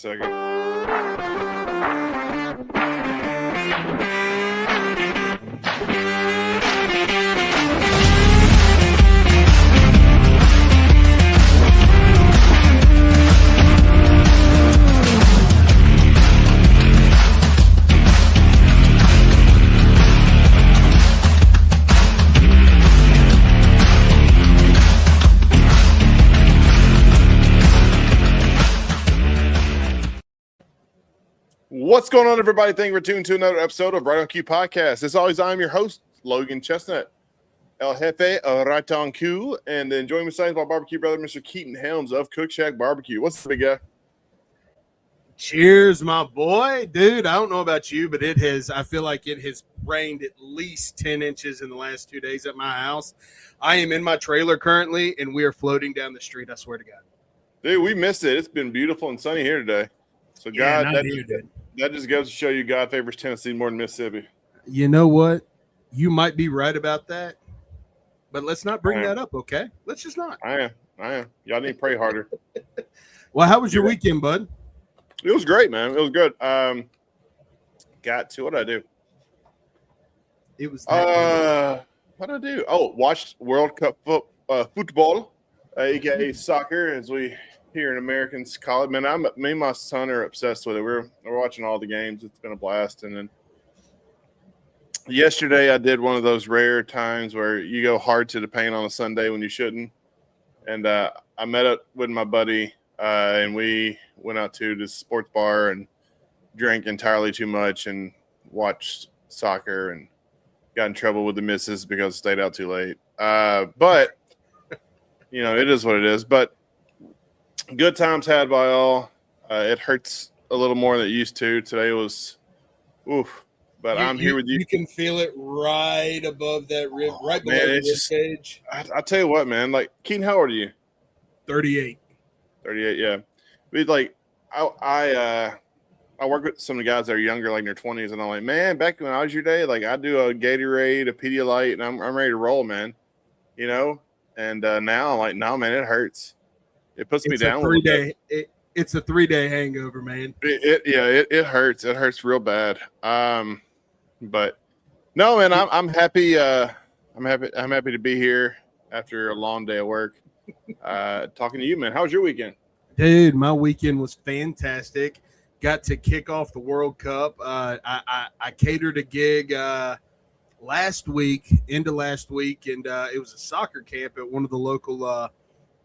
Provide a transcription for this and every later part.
second. What's going on, everybody? Thank you for tuning to another episode of Right on Cue Podcast. As always, I'm your host, Logan Chestnut, El Jefe Right on Cue, and then joining me besides my barbecue brother, Mr. Keaton Helms of Cook Shack Barbecue. What's up, big guy? Cheers, my boy. Dude, I don't know about you, but I feel like it has rained at least 10 inches in the last 2 days at my house. I am in my trailer currently, and we are floating down the street, I swear to God. Dude, we missed it. It's been beautiful and sunny here today. So, God, that just goes to show you God favors Tennessee more than Mississippi. You know what? You might be right about that, but let's not bring that up, okay? Let's just not. I am. Y'all need to pray harder. Well, how was your weekend, bud? It was great, man. It was good. What did I do? It was what did I do? Oh, watched World Cup football, aka soccer, as we here in Americans call it. Man, me and my son are obsessed with it. We're watching all the games. It's been a blast. And then yesterday I did one of those rare times where you go hard to the paint on a Sunday when you shouldn't. And I met up with my buddy, and we went out to this sports bar and drank entirely too much and watched soccer and got in trouble with the missus because I stayed out too late. But, you know, it is what it is. But good times had by all. It hurts a little more than it used to. Today was, oof. But I'm here with you. You can feel it right above that rib, right below the rib cage. I tell you what, man. Like, Keaton, how old are you? 38. 38, yeah. We like, I work with some of the guys that are younger, like in their 20s, and I'm like, man, back when I was your day, like I do a Gatorade, a Pedialyte, and I'm ready to roll, man. You know. And now I'm like, no, man, it hurts. It puts me down. It's a 3-day hangover, man. It hurts. It hurts real bad. But no, man, I'm happy. I'm happy to be here after a long day of work. Talking to you, man. How was your weekend? Dude, my weekend was fantastic. Got to kick off the World Cup. I catered a gig last week, and it was a soccer camp at one of the local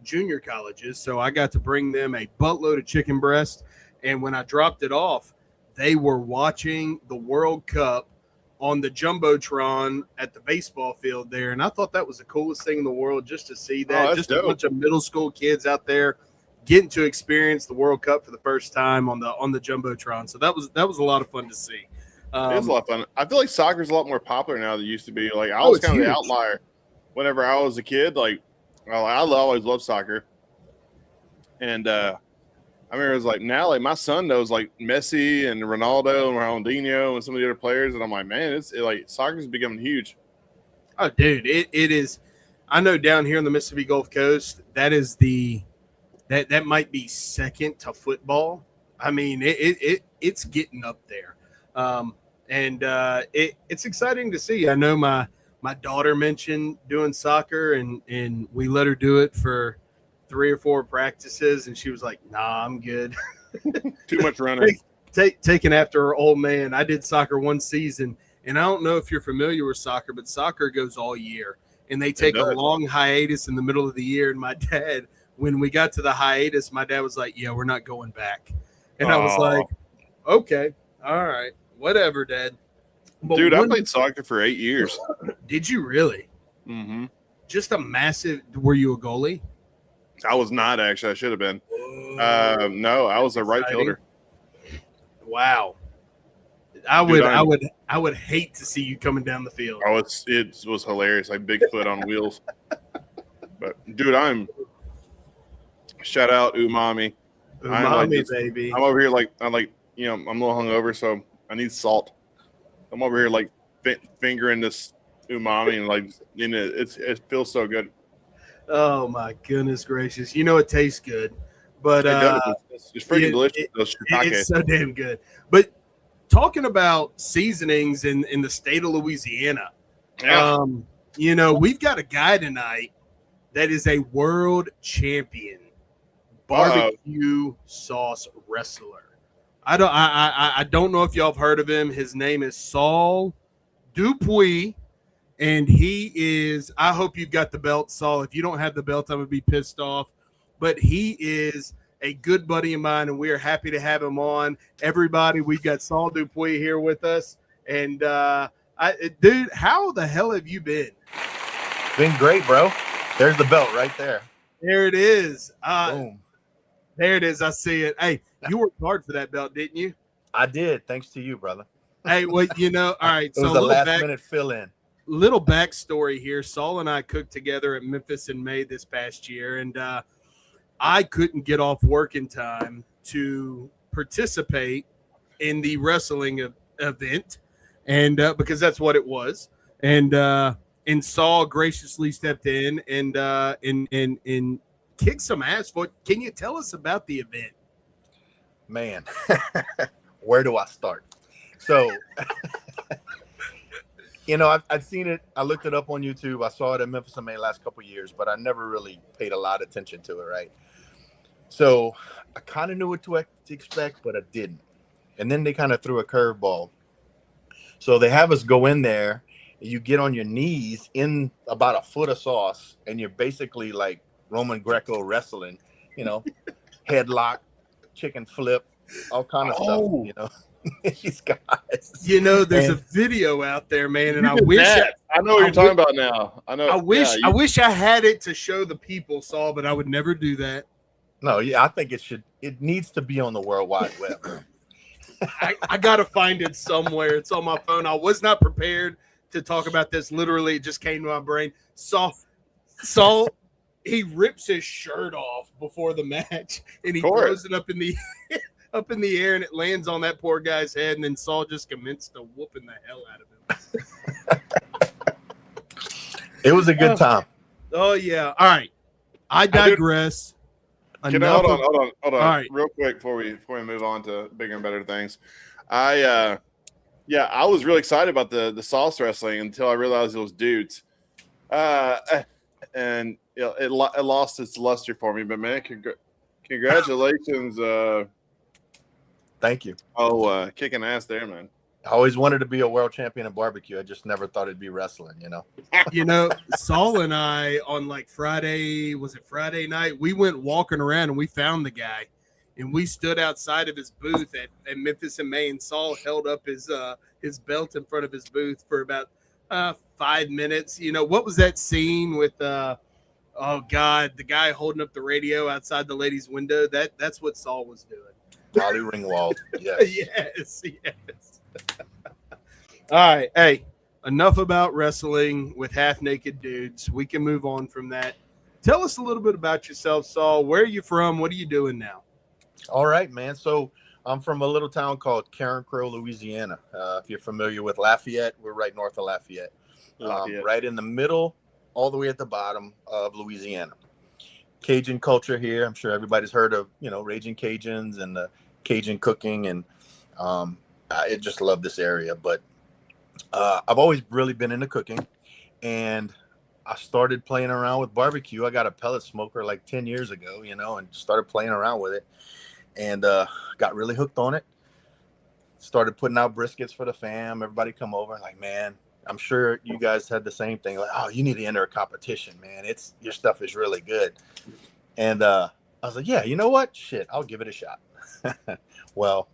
junior colleges. So I got to bring them a buttload of chicken breast. And when I dropped it off, they were watching the World Cup on the Jumbotron at the baseball field there. And I thought that was the coolest thing in the world, just to see that. Just dope. A bunch of middle school kids out there getting to experience the World Cup for the first time on the Jumbotron. So that was a lot of fun to see. It was a lot of fun. I feel like soccer's a lot more popular now than it used to be. Like, I was kind of the outlier whenever I was a kid. Like, I always loved soccer. And I remember it was like, now, like, my son knows, like, Messi and Ronaldo and Ronaldinho and some of the other players. And I'm like, man, like, soccer's becoming huge. Oh, dude, it is. I know down here on the Mississippi Gulf Coast, that is that might be second to football. I mean, it's getting up there. It's exciting to see. I know my daughter mentioned doing soccer, and we let her do it for 3 or 4 practices, and she was like, nah, I'm good. Too much running. Taking after her old man. I did soccer one season, and I don't know if you're familiar with soccer, but soccer goes all year, and they take a long hiatus in the middle of the year. And my dad, when we got to the hiatus, my dad was like, yeah, we're not going back. And I was like, okay, all right, whatever, Dad. But dude, I played soccer for 8 years. Did you really? Mm-hmm. Just a massive – were you a goalie? I was not, actually. I should have been. No, I was a right fielder. Wow. I would hate to see you coming down the field. Oh, it was hilarious, like Bigfoot on wheels. But dude, shout out Umami. Baby. I'm over here I'm a little hungover, so I need salt. I'm over here like fingering this umami and like, you know, it feels so good. Oh my goodness gracious! You know it tastes good, But It does. It's freaking delicious. Those it's shiitakes. so damn good. But talking about seasonings in the state of Louisiana, Yeah. we've got a guy tonight that is a world champion barbecue sauce wrestler. I don't know if y'all have heard of him. His name is Saul Dupuis, and he is. I hope you've got the belt, Saul. If you don't have the belt, I'm gonna be pissed off. But he is a good buddy of mine, and we are happy to have him on. Everybody, we've got Saul Dupuis here with us, and dude, how the hell have you been? Been great, bro. There's the belt right there. There it is. Boom. There it is. I see it. Hey, you worked hard for that belt, didn't you? I did. Thanks to you, brother. Hey, well, all right. It was a last-minute fill-in. Little backstory here. Saul and I cooked together at Memphis in May this past year, and I couldn't get off work in time to participate in the wrestling event, and because that's what it was. And Saul graciously stepped in and kicked some ass for it. Can you tell us about the event? Man, where do I start? So, I've seen it. I looked it up on YouTube. I saw it in Memphis in May last couple of years, but I never really paid a lot of attention to it, right? So I kind of knew what to expect, but I didn't. And then they kind of threw a curveball. So they have us go in there. You get on your knees in about a foot of sauce, and you're basically like Roman Greco wrestling, headlock, chicken flip, all kind of stuff, these guys. There's a video out there, man, and I wish I know what you're talking about now. I wish I had it to show the people, Saul, but I would never do that. No, yeah, I think it needs to be on the World Wide Web. I gotta find it somewhere. It's on my phone. I was not prepared to talk about this. Literally, it just came to my brain. Saul, he rips his shirt off before the match, and he throws it up in the air, and it lands on that poor guy's head. And then Saul just commenced to whooping the hell out of him. It was a good time. Oh yeah. All right. I digress. Hold on. All right. Real quick before we move on to bigger and better things. I was really excited about the sauce wrestling until I realized it was dudes. And it lost its luster for me. But man, congratulations. Thank you. Kicking ass there, man. I always wanted to be a world champion in barbecue. I just never thought it'd be wrestling, Saul and I on Friday night, we went walking around and we found the guy, and we stood outside of his booth at Memphis in May, and Saul held up his belt in front of his booth for about 5 minutes. What was that scene with the guy holding up the radio outside the lady's window? That's what Saul was doing. Molly Ringwald. Yes. yes. All right. Hey, enough about wrestling with half-naked dudes. We can move on from that. Tell us a little bit about yourself, Saul. Where are you from? What are you doing now? All right, man. So I'm from a little town called Karen Crow, Louisiana. If you're familiar with Lafayette, we're right north of Lafayette. Right in the middle, all the way at the bottom of Louisiana. Cajun culture here. I'm sure everybody's heard of, Raging Cajuns and the Cajun cooking. And I just love this area. But I've always really been into cooking. And I started playing around with barbecue. I got a pellet smoker 10 years ago, and started playing around with it. And got really hooked on it. Started putting out briskets for the fam. Everybody come over man, I'm sure you guys had the same thing. You need to enter a competition, man. Your stuff is really good. And I was like, yeah, you know what? Shit, I'll give it a shot. Well,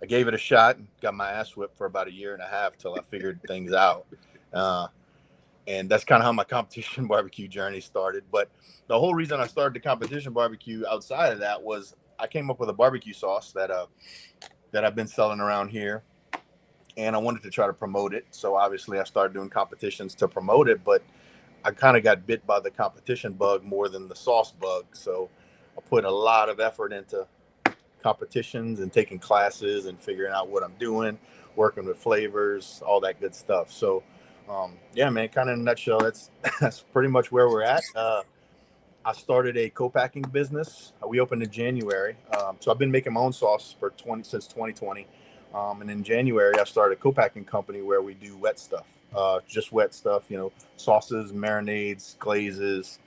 I gave it a shot and got my ass whipped for about 1.5 years till I figured things out. And that's kind of how my competition barbecue journey started. But the whole reason I started the competition barbecue outside of that was I came up with a barbecue sauce that I've been selling around here. And I wanted to try to promote it. So obviously I started doing competitions to promote it, but I kind of got bit by the competition bug more than the sauce bug. So I put a lot of effort into competitions and taking classes and figuring out what I'm doing, working with flavors, all that good stuff. So yeah, man, kind of in a nutshell, that's pretty much where we're at. I started a co-packing business. We opened in January. So I've been making my own sauce since 2020. And in January, I started a co-packing company where we do wet stuff, just wet stuff, sauces, marinades, glazes,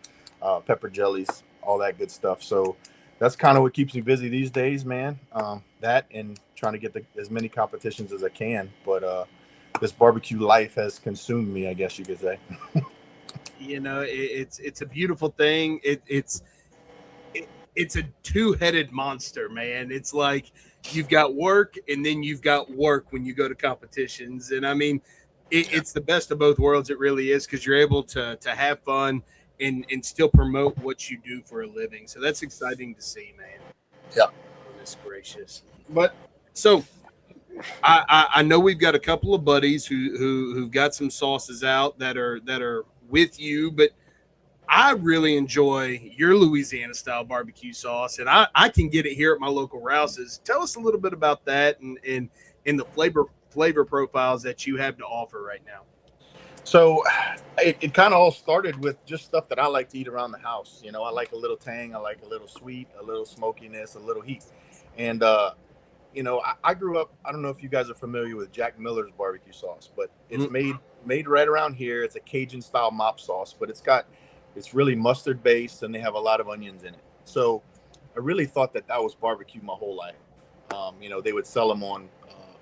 pepper jellies, all that good stuff. So that's kind of what keeps me busy these days, man. That and trying to get as many competitions as I can. But this barbecue life has consumed me, I guess you could say. It's a beautiful thing. It's a two-headed monster, man. It's like you've got work and then you've got work when you go to competitions. And I mean, it's the best of both worlds. It really is, because you're able to have fun and still promote what you do for a living. So that's exciting to see, man. Yeah. Goodness gracious. But so I know we've got a couple of buddies who've got some sauces out that are with you, but I really enjoy your Louisiana style barbecue sauce, and I can get it here at my local Rouse's. Tell us a little bit about that and the flavor profiles that you have to offer right now. So it kind of all started with just stuff that I like to eat around the house. I like a little tang, I like a little sweet, a little smokiness, a little heat. And I grew up, I don't know if you guys are familiar with Jack Miller's barbecue sauce, but it's made right around here. It's a Cajun style mop sauce, but it's really mustard based, and they have a lot of onions in it. So I really thought that was barbecue my whole life. They would sell them on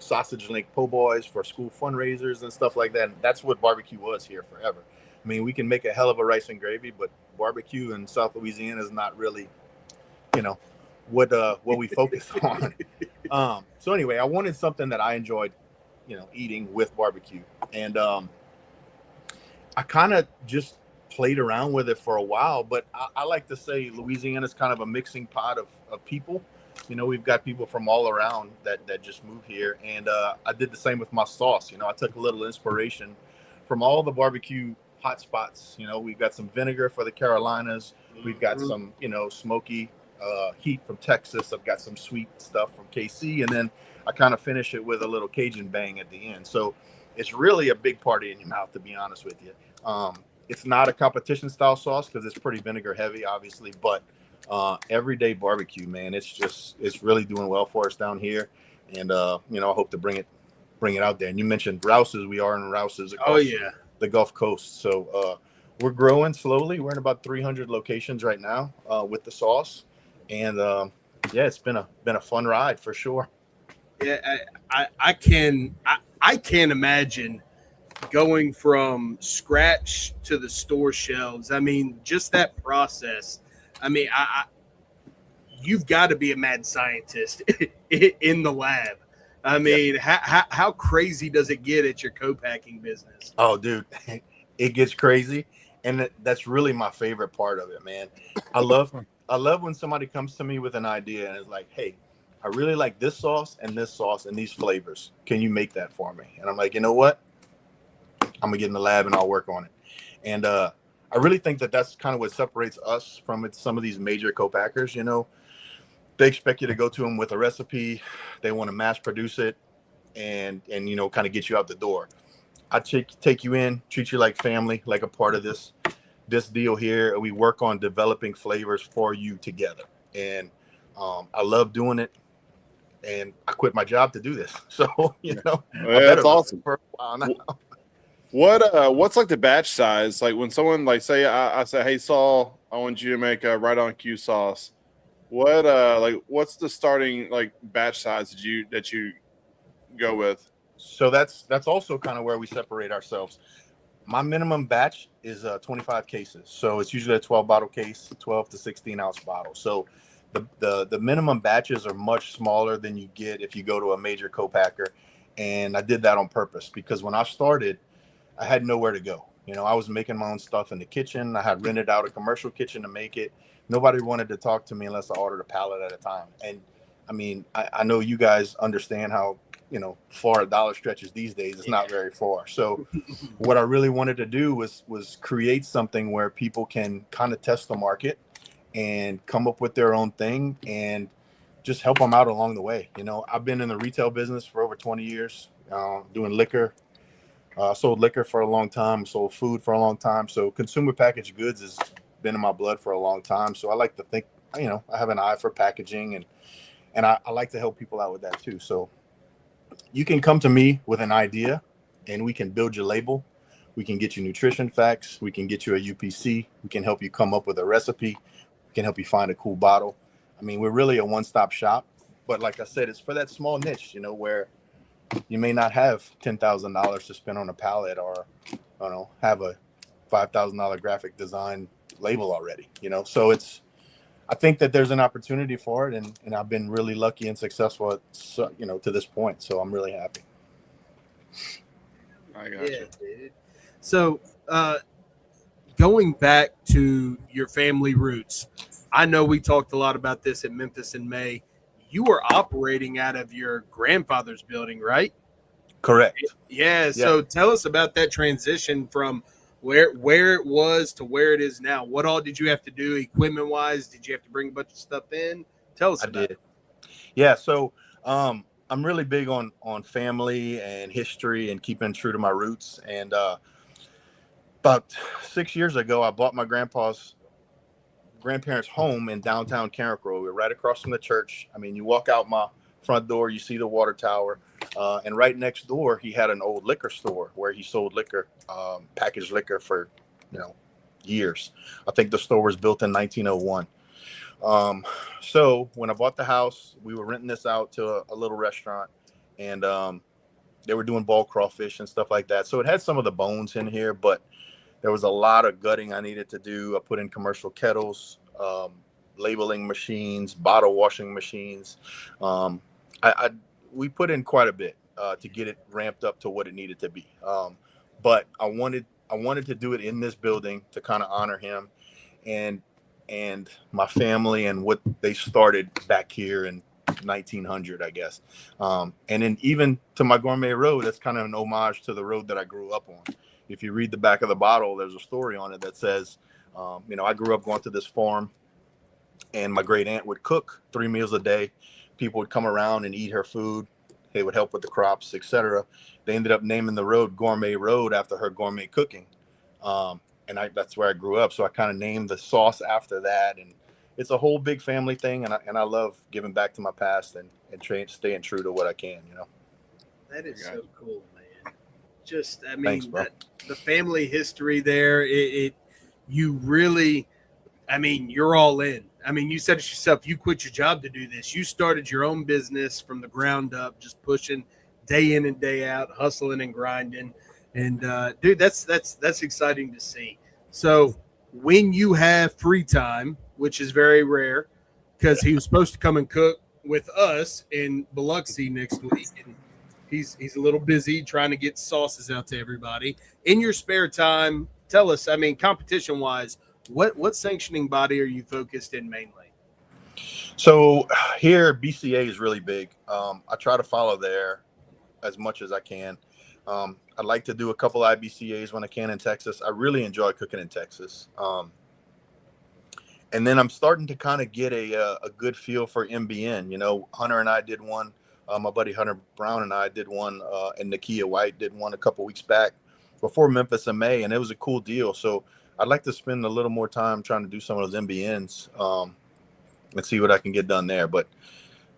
sausage link po' boys for school fundraisers and stuff like that. And that's what barbecue was here forever. I mean, we can make a hell of a rice and gravy, but barbecue in South Louisiana is not really, what we focus on. So anyway, I wanted something that I enjoyed, eating with barbecue. And I kind of just played around with it for a while, but I like to say Louisiana is kind of a mixing pot of people. We've got people from all around that just moved here. And I did the same with my sauce. I took a little inspiration from all the barbecue hot spots. We've got some vinegar for the Carolinas. We've got some, smoky heat from Texas. I've got some sweet stuff from KC. And then I kind of finish it with a little Cajun bang at the end. So it's really a big party in your mouth, to be honest with you. It's not a competition style sauce because it's pretty vinegar heavy, obviously, but everyday barbecue, man, it's really doing well for us down here. And I hope to bring it out there. And you mentioned Rouse's. We are in Rouse's across the Gulf Coast. So we're growing slowly. We're in about 300 locations right now with the sauce. And it's been a fun ride for sure. Yeah, I can't imagine going from scratch to the store shelves. I mean, just that process. I mean, you've got to be a mad scientist in the lab. I mean, how crazy does it get at your co-packing business? Oh, dude, it gets crazy. And that's really my favorite part of it, man. I love when somebody comes to me with an idea and is like, hey, I really like this sauce and these flavors. Can you make that for me? And I'm like, you know what? I'm gonna get in the lab and I'll work on it. And I really think that's kind of what separates us from some of these major co-packers. They expect you to go to them with a recipe. They want to mass produce it and kind of get you out the door. I take you in, treat you like family, like a part of this deal here. We work on developing flavors for you together. And I love doing it. And I quit my job to do this. So, that's awesome. For a while now. What's like the batch size? Like when someone say, I say, hey, Saul, I want you to make a right on cue sauce. What's the starting batch size that you go with? So that's also kind of where we separate ourselves. My minimum batch is 25 cases. So it's usually a 12 bottle case, 12 to 16 ounce bottle. So the minimum batches are much smaller than you get if you go to a major co-packer. And I did that on purpose because when I started, I had nowhere to go. I was making my own stuff in the kitchen. I had rented out a commercial kitchen to make it. Nobody wanted to talk to me unless I ordered a pallet at a time. And I mean, I know you guys understand how, far a dollar stretches these days. It's not very far. So what I really wanted to do was create something where people can kind of test the market and come up with their own thing and just help them out along the way. I've been in the retail business for over 20 years, doing liquor. Sold liquor for a long time, sold food for a long time. So consumer packaged goods is been in my blood for a long time. So I like to think, I have an eye for packaging, and I like to help people out with that too. So you can come to me with an idea and we can build your label. We can get you nutrition facts. We can get you a UPC. We can help you come up with a recipe. We can help you find a cool bottle. I mean, we're really a one-stop shop. But like I said, it's for that small niche, where you may not have $10,000 to spend on a pallet, or, have a $5,000 graphic design label already, So I think that there's an opportunity for it. And I've been really lucky and successful, to this point. So I'm really happy. I got you. Dude. So, going back to your family roots, I know we talked a lot about this at Memphis in May. You were operating out of your grandfather's building, right? Correct. Yeah. So tell us about that transition from where it was to where it is now. What all did you have to do equipment wise? Did you have to bring a bunch of stuff in? Tell us about it. Yeah. So, I'm really big on family and history and keeping true to my roots. And about 6 years ago, I bought my grandparents' home in downtown Carrick Road. We're right across from the church. I mean, you walk out my front door, you see the water tower. And right next door, he had an old liquor store where he sold liquor, packaged liquor for, years. I think the store was built in 1901. So when I bought the house, we were renting this out to a little restaurant, and they were doing ball crawfish and stuff like that. So it had some of the bones in here, but there was a lot of gutting I needed to do. I put in commercial kettles, labeling machines, bottle washing machines. We put in quite a bit to get it ramped up to what it needed to be. But I wanted to do it in this building to kind of honor him and my family and what they started back here in 1900, I guess. And then even to my Gourmet Road, that's kind of an homage to the road that I grew up on. If you read the back of the bottle, there's a story on it that says, I grew up going to this farm, and my great aunt would cook 3 meals a day. People would come around and eat her food. They would help with the crops, etc. They ended up naming the road Gourmet Road after her gourmet cooking. And that's where I grew up. So I kind of named the sauce after that. And it's a whole big family thing. And I love giving back to my past and staying true to what I can, That is so cool, man. Just, I mean, Thanks, bro. The family history there, you really, I mean, you're all in. I mean, you said it yourself, you quit your job to do this. You started your own business from the ground up, just pushing day in and day out, hustling and grinding. And dude, that's exciting to see. So when you have free time, which is very rare, because he was supposed to come and cook with us in Biloxi next week, and he's a little busy trying to get sauces out to everybody. In your spare time, tell us, I mean, competition wise, what sanctioning body are you focused in mainly? So here, BCA is really big. I try to follow there as much as I can. I'd like to do a couple IBCAs when I can in Texas. I really enjoy cooking in Texas. And then I'm starting to kind of get a good feel for MBN. Hunter and I did one. My buddy Hunter Brown and I did one, and Nakia White did one a couple weeks back before Memphis in May, and it was a cool deal. So I'd like to spend a little more time trying to do some of those MBNs and see what I can get done there. But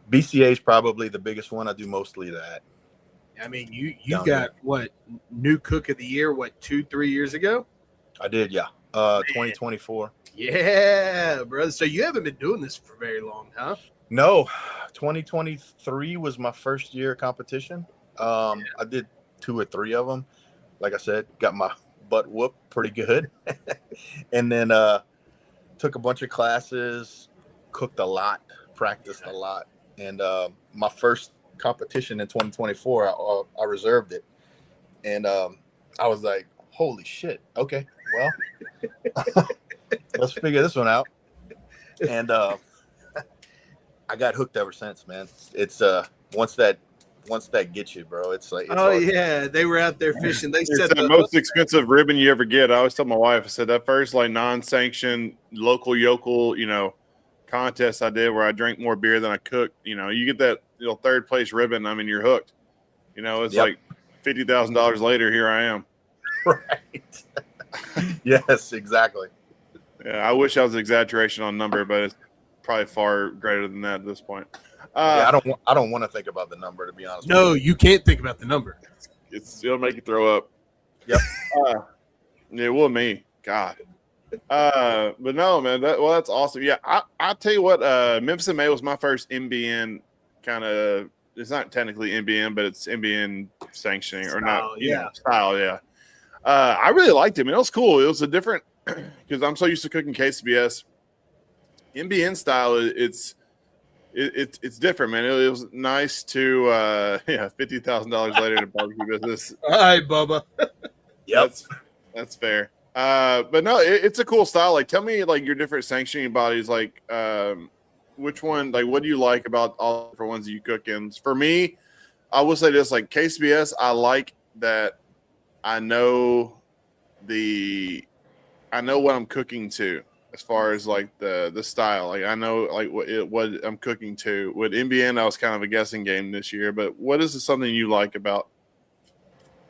BCA is probably the biggest one. I do mostly that. I mean, you got what, new cook of the year, 2-3 years ago? I did, yeah. 2024. Yeah, brother. So you haven't been doing this for very long, huh? No, 2023 was my first year competition. I did 2 or 3 of them. Like I said, got my butt whooped pretty good. And then took a bunch of classes, cooked a lot, practiced a lot. And my first competition in 2024, I reserved it. And I was like, holy shit. Okay, well, let's figure this one out. And I got hooked ever since, man. It's once that gets you, bro, it's like, yeah, they were out there fishing. They said the most expensive ribbon you ever get. I always tell my wife, I said that first like non-sanctioned local yokel, contest I did where I drank more beer than I cooked. You get that third place ribbon. I mean, you're hooked. It's like $50,000 later. Here I am. Right. Yes, exactly. Yeah, I wish I was an exaggeration on number, but it's probably far greater than that at this point. I don't want to think about the number, to be honest. No, you can't think about the number. It'll make you throw up. Yep. Yeah, well, me, God. But no, man. That's awesome. Yeah, I tell you what. Memphis in May was my first MBN kind of. It's not technically MBN, but it's MBN sanctioning or not. Style. Yeah. I really liked it. I mean, it was cool. It was a different because I'm so used to cooking KCBS. MBN style, it's different, man. It was nice to $50,000 later to barbecue business. All right, Bubba. Yep, that's fair. But no, it's a cool style. Like, tell me, like, your different sanctioning bodies. Like, which one? Like, what do you like about all the different ones that you cook in? For me, I will say this: like KCBS, I like that. I know what I'm cooking to. As far as like the style, like I know like what I'm cooking to. With MBN, I was kind of a guessing game this year. But what is something you like about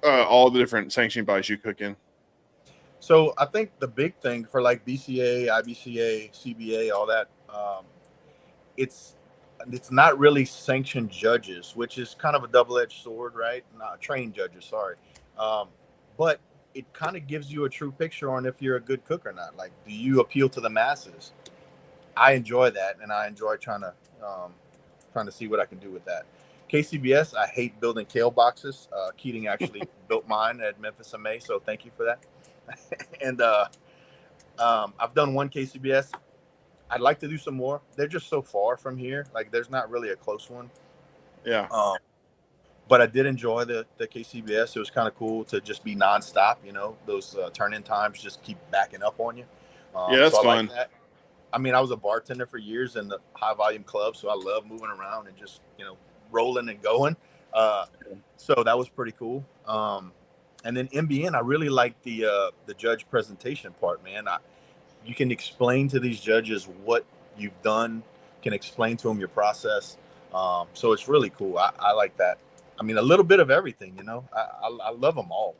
all the different sanctioning bodies you cook in? So I think the big thing for like BCA, IBCA, CBA, all that, it's not really sanctioned judges, which is kind of a double-edged sword, right? Not trained judges, sorry, but it kind of gives you a true picture on if you're a good cook or not. Like, do you appeal to the masses? I enjoy that, and I enjoy trying to see what I can do with that. KCBS, I hate building kale boxes. Keating actually built mine at Memphis and May, so thank you for that. And I've done one KCBS. I'd like to do some more. They're just so far from here. Like, there's not really a close one. Yeah. But I did enjoy the KCBS. It was kind of cool to just be nonstop. You know, those turn-in times just keep backing up on you. Yeah, that's so fun. Like that. I mean, I was a bartender for years in the high-volume club, so I love moving around and just, rolling and going. So that was pretty cool. And then MBN, I really like the judge presentation part, man. You can explain to these judges what you've done, can explain to them your process. So it's really cool. I like that. I mean, a little bit of everything, I love them all.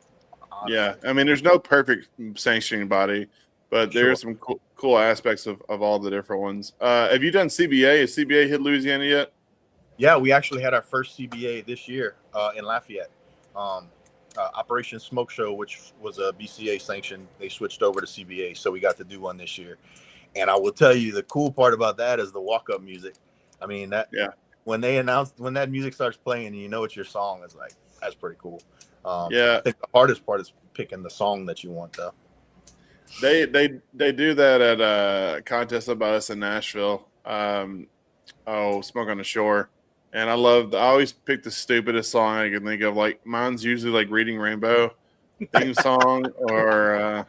Honestly. Yeah. I mean, there's no perfect sanctioning body, but there are some cool aspects of all the different ones. Have you done CBA? Has CBA hit Louisiana yet? Yeah, we actually had our first CBA this year in Lafayette. Operation Smoke Show, which was a BCA sanction, they switched over to CBA, so we got to do one this year. And I will tell you, the cool part about that is the walk-up music. I mean, when that music starts playing and you know it's your song, it's like, that's pretty cool. I think the hardest part is picking the song that you want, though. They do that at a contest about us in Nashville. Smoke on the Shore. And I always pick the stupidest song I can think of. Like, mine's usually like Reading Rainbow theme song, or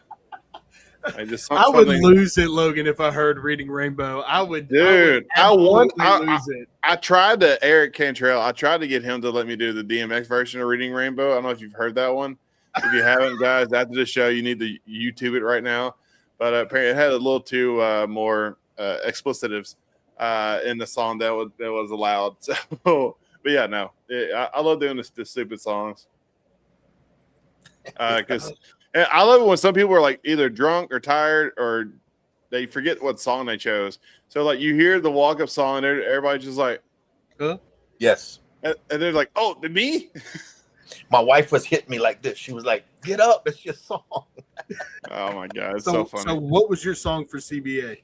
I would lose it, Logan, if I heard Reading Rainbow. I would lose it. I tried to Eric Cantrell. I tried to get him to let me do the DMX version of Reading Rainbow. I don't know if you've heard that one. If you haven't, guys, after the show, you need to YouTube it right now. But apparently, it had a little too more explicitives in the song that was allowed. So, but yeah, no, I love doing the stupid songs because I love it when some people are like either drunk or tired or they forget what song they chose. So like you hear the walk up song and everybody's just like, huh? Yes, and they're like, oh, me? My wife was hitting me like this. She was like, "Get up, it's your song." Oh my god, it's so funny. So what was your song for CBA?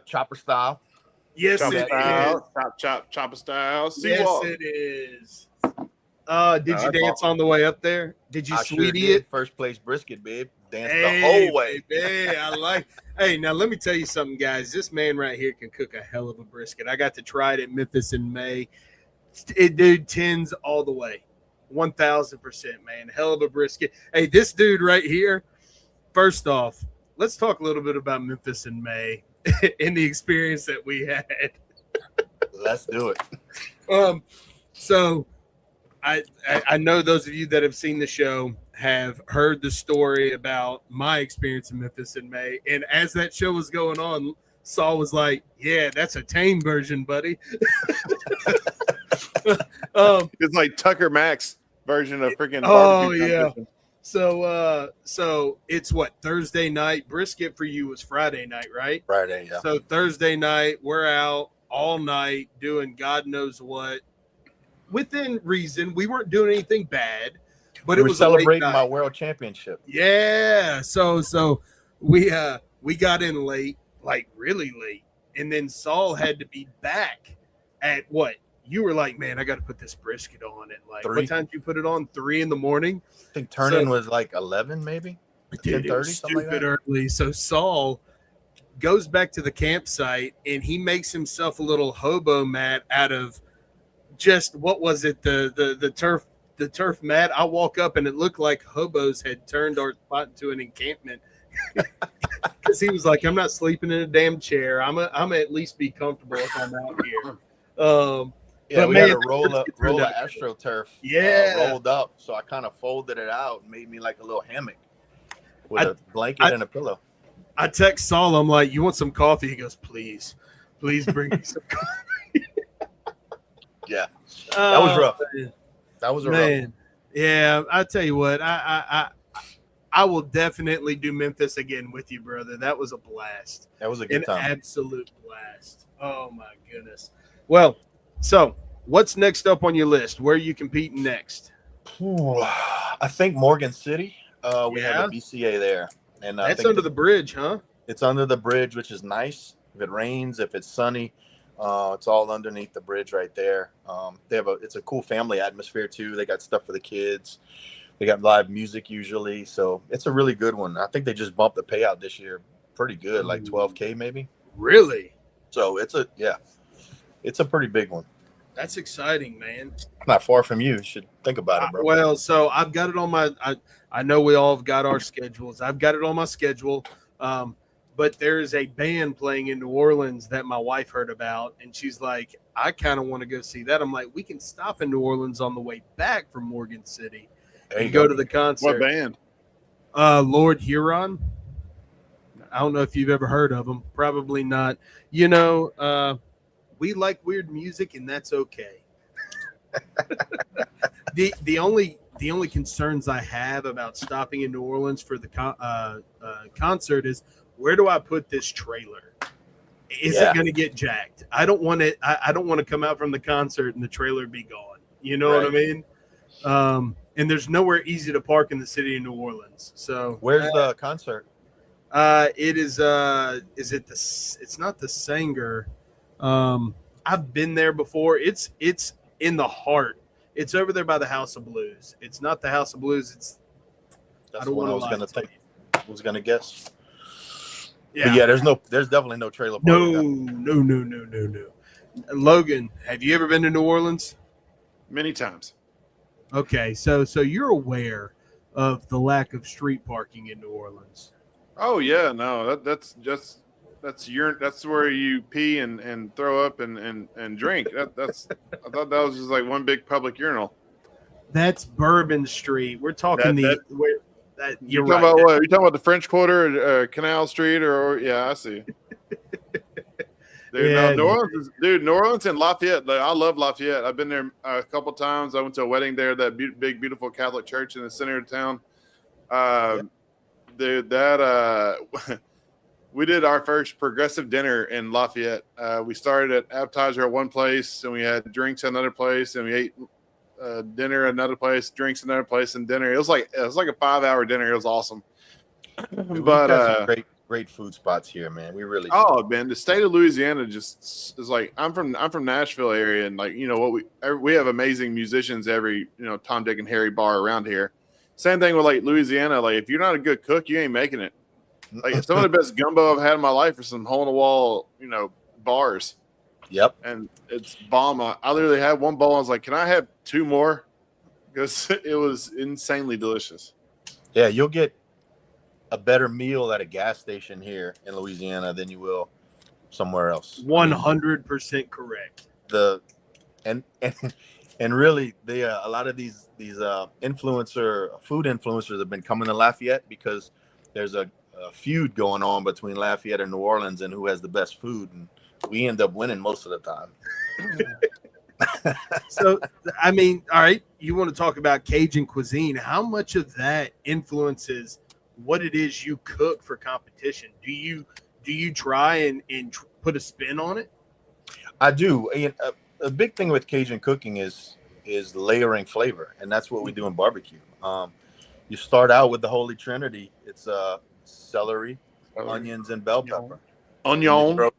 Chopper Style. Yes, Chopper it style, is. Chopper Style. Yes, it is. Did you dance awesome on the way up there? Did you sweetie it? First place brisket, babe. Danced the whole way. Hey, I like. Hey, now let me tell you something, guys. This man right here can cook a hell of a brisket. I got to try it at Memphis in May. Dude, 10s all the way. 1,000%, man. Hell of a brisket. Hey, this dude right here. First off, let's talk a little bit about Memphis in May and the experience that we had. Let's do it. So I know those of you that have seen the show have heard the story about my experience in Memphis in May. And as that show was going on, Saul was like, yeah, that's a tame version, buddy. It's like Tucker Max version of freaking barbecue competition. So it's what, Thursday night? Brisket for you was Friday night, right? Friday, yeah. So Thursday night, we're out all night doing God knows what. Within reason, we weren't doing anything bad, but it was celebrating a late my night. world championship. Yeah. So we got in late, like really late, and then Saul had to be back at what? You were like, man, I got to put this brisket on at like 3. What time did you put it on? 3 in the morning. I think turn-in was like 11, maybe. Dude, 10:30, stupid something like that. early. So Saul goes back to the campsite and he makes himself a little hobo mat out of just what was it? The turf mat. I walk up and it looked like hobos had turned our spot into an encampment. Because he was like, I'm not sleeping in a damn chair. I'm at least be comfortable if I'm out here. Yeah, but we man, had a roll of AstroTurf. Rolled up, so I kind of folded it out and made me like a little hammock with a blanket and a pillow. I text Saul. I'm like, you want some coffee? He goes, please bring me some coffee. Yeah, that was rough. Man. That was a man. rough. Yeah, I tell you what, I will definitely do Memphis again with you, brother. That was a blast. That was a good time. An absolute blast. Oh my goodness. Well, so what's next up on your list? Where are you competing next? I think Morgan City. We have a BCA there, and that's under the bridge, huh? It's under the bridge, which is nice. If it rains, if it's sunny, it's all underneath the bridge right there. It's a cool family atmosphere too. They got stuff for the kids. They got live music usually, so it's a really good one. I think they just bumped the payout this year pretty good, like $12K maybe. Really? So it's a pretty big one. That's exciting, man. Not far from you. You should think about it, bro. Well, so I've got it on my I know we all have got our schedules. I've got it on my schedule. But there is a band playing in New Orleans that my wife heard about, and she's like, I kind of want to go see that. I'm like, we can stop in New Orleans on the way back from Morgan City and go to the concert. What band? Lord Huron. I don't know if you've ever heard of them. Probably not. You know, we like weird music, and that's okay. The only concerns I have about stopping in New Orleans for the concert is, where do I put this trailer? Is it going to get jacked? I don't want it. I don't want to come out from the concert and the trailer be gone. You know what I mean? And there's nowhere easy to park in the city of New Orleans. So where's the concert? It is. It's not the Sanger. I've been there before. It's in the heart. It's over there by the House of Blues. It's not the House of Blues. That's what I was going to think. I was going to guess. Yeah. But yeah, there's definitely no trailer park. No. Logan, have you ever been to New Orleans? Many times. Okay, so you're aware of the lack of street parking in New Orleans. Oh yeah, no, that's where you pee and throw up and drink. I thought that was just like one big public urinal. That's Bourbon Street. We're talking you're talking about what? Are you talking about the French Quarter, or Canal Street, or yeah, I see. Dude, Yeah, New Orleans and Lafayette. Like, I love Lafayette. I've been there a couple times. I went to a wedding there, that big, beautiful Catholic church in the center of town. Dude, we did our first progressive dinner in Lafayette. We started at appetizer at one place, and we had drinks at another place, and we ate dinner at another place, drinks at another place, and dinner. It was like a 5-hour dinner. It was awesome. Dude, but some great food spots here, man. We really do. Man, the state of Louisiana just is like, I'm from Nashville area, and like, you know what, we have amazing musicians every, you know, Tom, Dick, and Harry bar around here. Same thing with like Louisiana. Like, if you're not a good cook, you ain't making it. Like, some of the best gumbo I've had in my life are some hole in the wall, you know, bars. Yep. And it's bomb. I literally had one bowl. I was like, can I have 2 more? Because it was insanely delicious. Yeah, you'll get a better meal at a gas station here in Louisiana than you will somewhere else. 100% correct. And really, a lot of these food influencers have been coming to Lafayette because there's a feud going on between Lafayette and New Orleans and who has the best food, and we end up winning most of the time. So, I mean, all right, you want to talk about Cajun cuisine. How much of that influences what it is you cook for competition? Do you try and put a spin on it? I do. A big thing with Cajun cooking is layering flavor, and that's what we do in barbecue. You start out with the Holy Trinity. It's celery, onions, and bell pepper. Onion.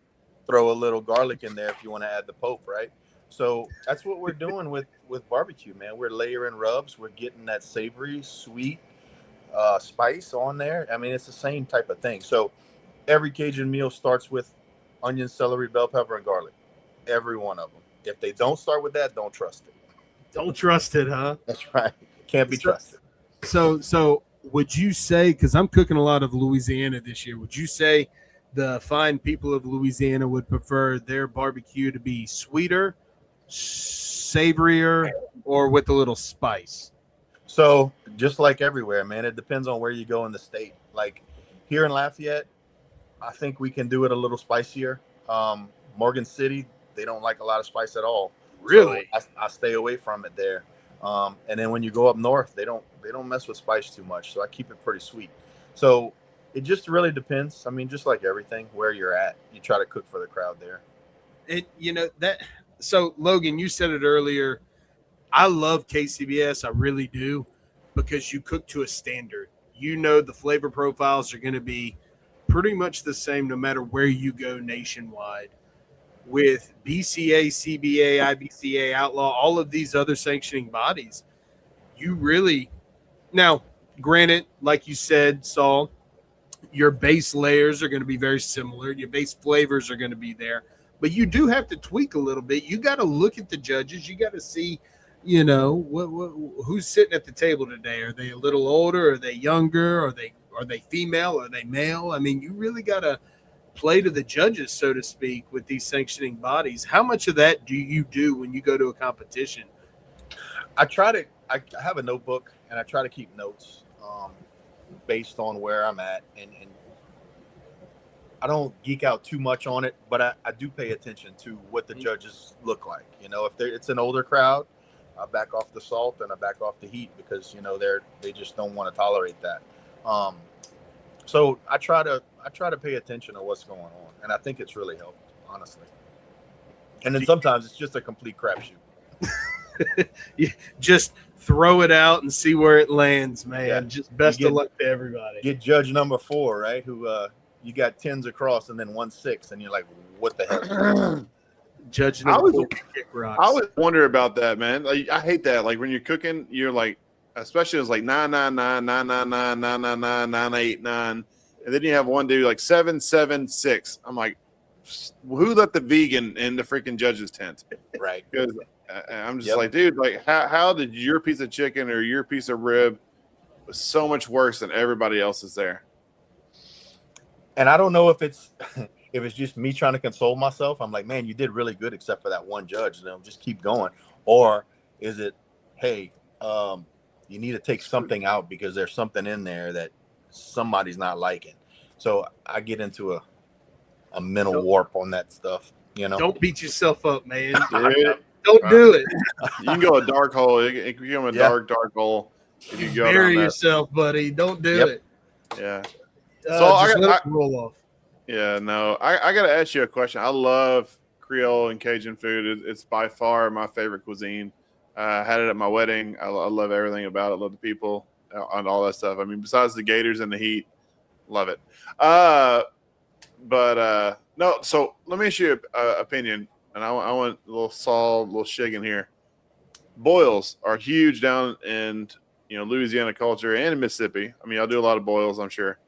Throw a little garlic in there if you want to add the Pope, right? So that's what we're doing with barbecue, man. We're layering rubs. We're getting that savory, sweet spice on there. I mean, it's the same type of thing. So every Cajun meal starts with onion, celery, bell pepper, and garlic. Every one of them. If they don't start with that, don't trust it. Don't trust it, huh? That's right. Can't be trusted. So would you say, because I'm cooking a lot of Louisiana this year, would you say the fine people of Louisiana would prefer their barbecue to be sweeter, savorier, or with a little spice? So just like everywhere, man, it depends on where you go in the state. Like here in Lafayette, I think we can do it a little spicier. Morgan City, they don't like a lot of spice at all. Really? So I stay away from it there. And then when you go up north, they don't mess with spice too much. So I keep it pretty sweet. So it just really depends. I mean, just like everything, where you're at, you try to cook for the crowd there. So Logan, you said it earlier. I love KCBS. I really do, because you cook to a standard. You know, the flavor profiles are going to be pretty much the same no matter where you go nationwide. With BCA, CBA, IBCA, Outlaw, all of these other sanctioning bodies, you really now, granted, like you said, Saul, your base layers are going to be very similar. Your base flavors are going to be there, but you do have to tweak a little bit. You got to look at the judges. You got to see, who's sitting at the table today. Are they a little older? Are they younger? Are they female? Are they male? I mean, you really got to play to the judges, so to speak, with these sanctioning bodies. How much of that do you do when you go to a competition? I have a notebook and I try to keep notes based on where I'm at, and I don't geek out too much on it, but I do pay attention to what the judges look like. If it's an older crowd, I back off the salt and I back off the heat, because they just don't want to tolerate that. So I try to pay attention to what's going on, and I think it's really helped, honestly. And then sometimes it's just a complete crapshoot. You just throw it out and see where it lands, man. Yeah. Just best of luck to everybody. Get judge number 4, right? Who you got 10s across and then 1 6, and you're like, what the hell? Judge number 4 kick rocks. I always wonder about that, man. Like, I hate that. Like when you're cooking, you're like, especially it's like 999, 999, 999, 989, and then you have one dude like 776. I'm like, who let the vegan in the freaking judge's tent? Right. Because I'm just like, dude, like how did your piece of chicken or your piece of rib was so much worse than everybody else's there? And I don't know if it's just me trying to console myself. I'm like, man, you did really good except for that one judge. Just keep going. Or is it, hey, you need to take something out because there's something in there that somebody's not liking. So I get into a mental warp on that stuff. Don't beat yourself up, man. Dude, don't do it. You can go a dark hole. It can become a dark hole. If you go bury yourself, buddy. Don't do it. Yeah. So I roll off. Yeah, no. I got to ask you a question. I love Creole and Cajun food. It's by far my favorite cuisine. I had it at my wedding. I love everything about it. I love the people and all that stuff. I mean, besides the gators and the heat, love it. No. So let me ask you an opinion, and I want a little Saul, a little Shiggin here. Boils are huge down in Louisiana culture and in Mississippi. I mean, I'll do a lot of boils, I'm sure.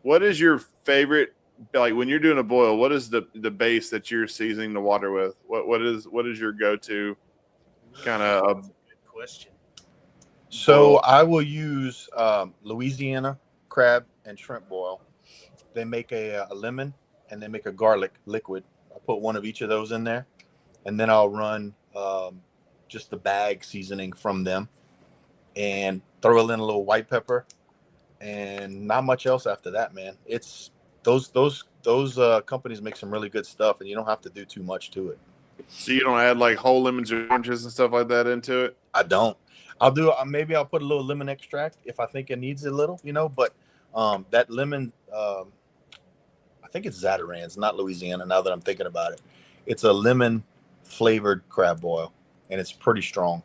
What is your favorite? Like when you're doing a boil, what is the base that you're seasoning the water with? What is your go-to kind of good question? So I will use Louisiana crab and shrimp boil. They make a lemon and they make a garlic liquid. I put one of each of those in there, and then I'll run just the bag seasoning from them and throw in a little white pepper and not much else after that, man. It's those companies make some really good stuff, and you don't have to do too much to it. So you don't add like whole lemons or oranges and stuff like that into it? I don't. I'll do. Maybe I'll put a little lemon extract if I think it needs a little, But that lemon, I think it's Zatarain's, not Louisiana. Now that I'm thinking about it, it's a lemon flavored crab boil, and it's pretty strong.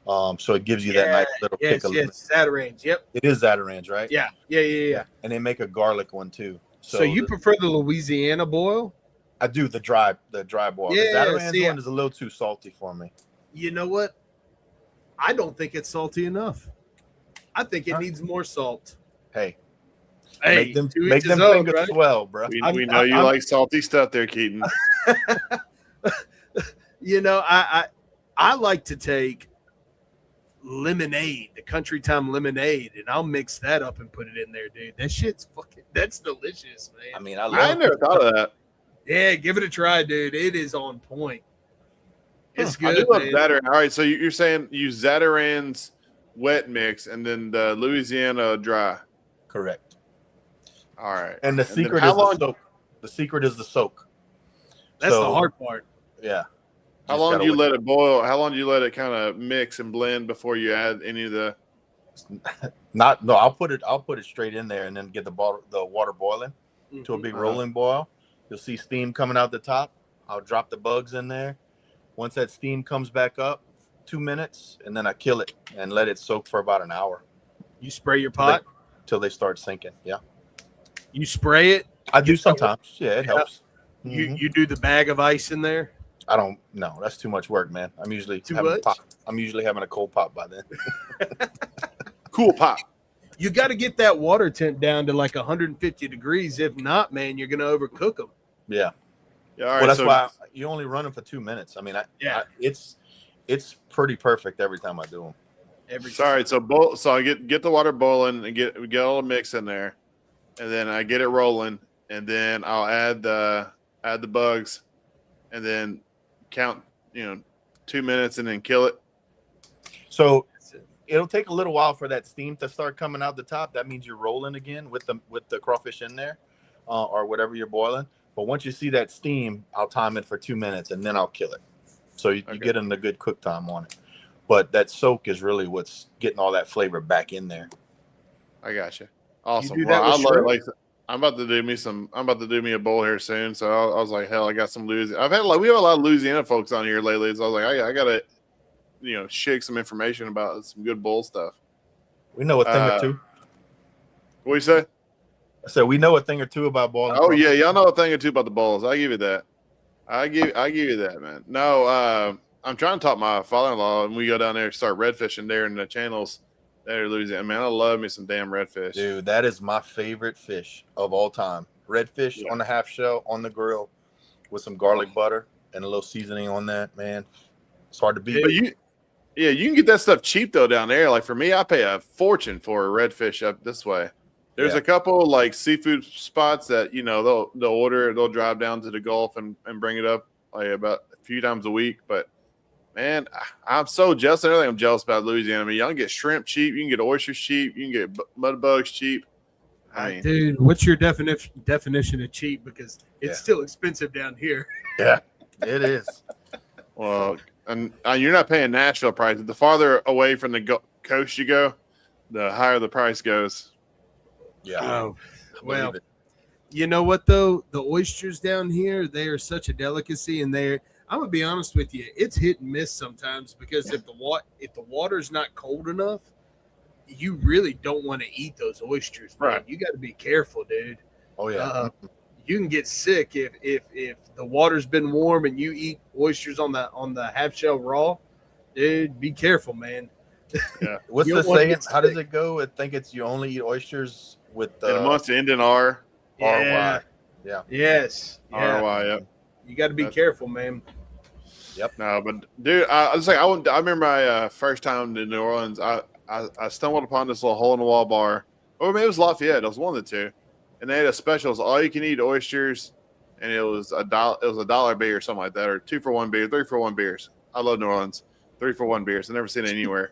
So it gives you that nice little kick of lemon. Yes, Zatarain's. Yep. It is Zatarain's, right? Yeah. And they make a garlic one too. So you prefer the Louisiana boil? I do the dry boil. Yeah, The Zatarain's one is a little too salty for me. You know what? I don't think it's salty enough. I think it needs more salt. Hey, make them fingers right? Swell, bro. We know you like salty stuff there, Keaton. I like to take lemonade, the Country Time lemonade, and I'll mix that up and put it in there, dude. That shit's that's delicious, man. I mean, I never thought of that. Yeah, give it a try, dude. It is on point. It's good. I do love Zatarain. All right, so you're saying use Zatarain's wet mix and then the Louisiana dry. Correct. All right. And the secret is the soak. The secret is the soak. That's the hard part. Yeah. How long do you let it boil? How long do you let it kind of mix and blend before you add any of the? I'll put it straight in there and then get the water boiling to a big rolling boil. You'll see steam coming out the top. I'll drop the bugs in there. Once that steam comes back up, 2 minutes, and then I kill it and let it soak for about an hour. You spray your pot till they start sinking. Yeah. You spray it? I do sometimes. Yeah, it helps. You do the bag of ice in there? I don't. No, that's too much work, man. I'm usually having a cold pop by then. Cool pop. You got to get that water temp down to like 150 degrees. If not, man, you're going to overcook them. Yeah. Yeah. All right, well, that's why you only run them for 2 minutes. I mean, it's pretty perfect every time I do them. So I get the water boiling and get all the mix in there, and then I get it rolling, and then I'll add the bugs, and then count 2 minutes and then kill it. So it'll take a little while for that steam to start coming out the top. That means you're rolling again with the crawfish in there, or whatever you're boiling. But once you see that steam, I'll time it for 2 minutes and then I'll kill it. So you get in a good cook time on it. But that soak is really what's getting all that flavor back in there. I gotcha. Awesome. Well, I love it. Like, I'm about to do me a bowl here soon. So I was like, hell, I got some Louisiana. We have a lot of Louisiana folks on here lately. So I was like, I gotta, shake some information about some good bowl stuff. We know a thing or two. What you say? I said we know a thing or two about bowling. Oh yeah, y'all know a thing or two about the bowls. I give you that. I give you that, man. No, I'm trying to talk my father-in-law, and we go down there and start redfishing there in the channels there in Louisiana. Man, I love me some damn redfish. Dude, that is my favorite fish of all time. Redfish on the half shell on the grill with some garlic butter and a little seasoning on that, man. It's hard to beat. But you can get that stuff cheap though down there. Like for me, I pay a fortune for a redfish up this way. There's a couple like seafood spots that they'll drive down to the Gulf and bring it up like about a few times a week. But man, I'm so jealous. Everything I'm jealous about Louisiana. I mean, y'all can get shrimp cheap, you can get oysters cheap, you can get mud bugs cheap. Dude, what's your definition of cheap? Because it's still expensive down here. Yeah, it is. Well, and you're not paying Nashville prices. The farther away from the coast you go, the higher the price goes. Yeah. Oh, well, you know what though? The oysters down here, they are such a delicacy, and I'm gonna be honest with you, it's hit and miss sometimes because if the water's not cold enough, you really don't want to eat those oysters. Man. Right. You got to be careful, dude. Oh yeah. You can get sick if the water's been warm and you eat oysters on the half shell raw. Dude, be careful, man. Yeah. What's the saying? How does it go? I think it's you only eat oysters with the. And it must end in R. R-Y. Yeah. Yes. R-Y. Yep. You got to be careful, man. Yep. No, but dude, I remember my first time to New Orleans. I stumbled upon this little hole in the wall bar, or maybe it was Lafayette. It was one of the two, and they had a special. It was all you can eat oysters, and it was $1. It was $1 beer or something like that, or 2 for 1 beer, 3 for 1 beers. I love New Orleans. 3 for 1 beers. I've never seen it anywhere.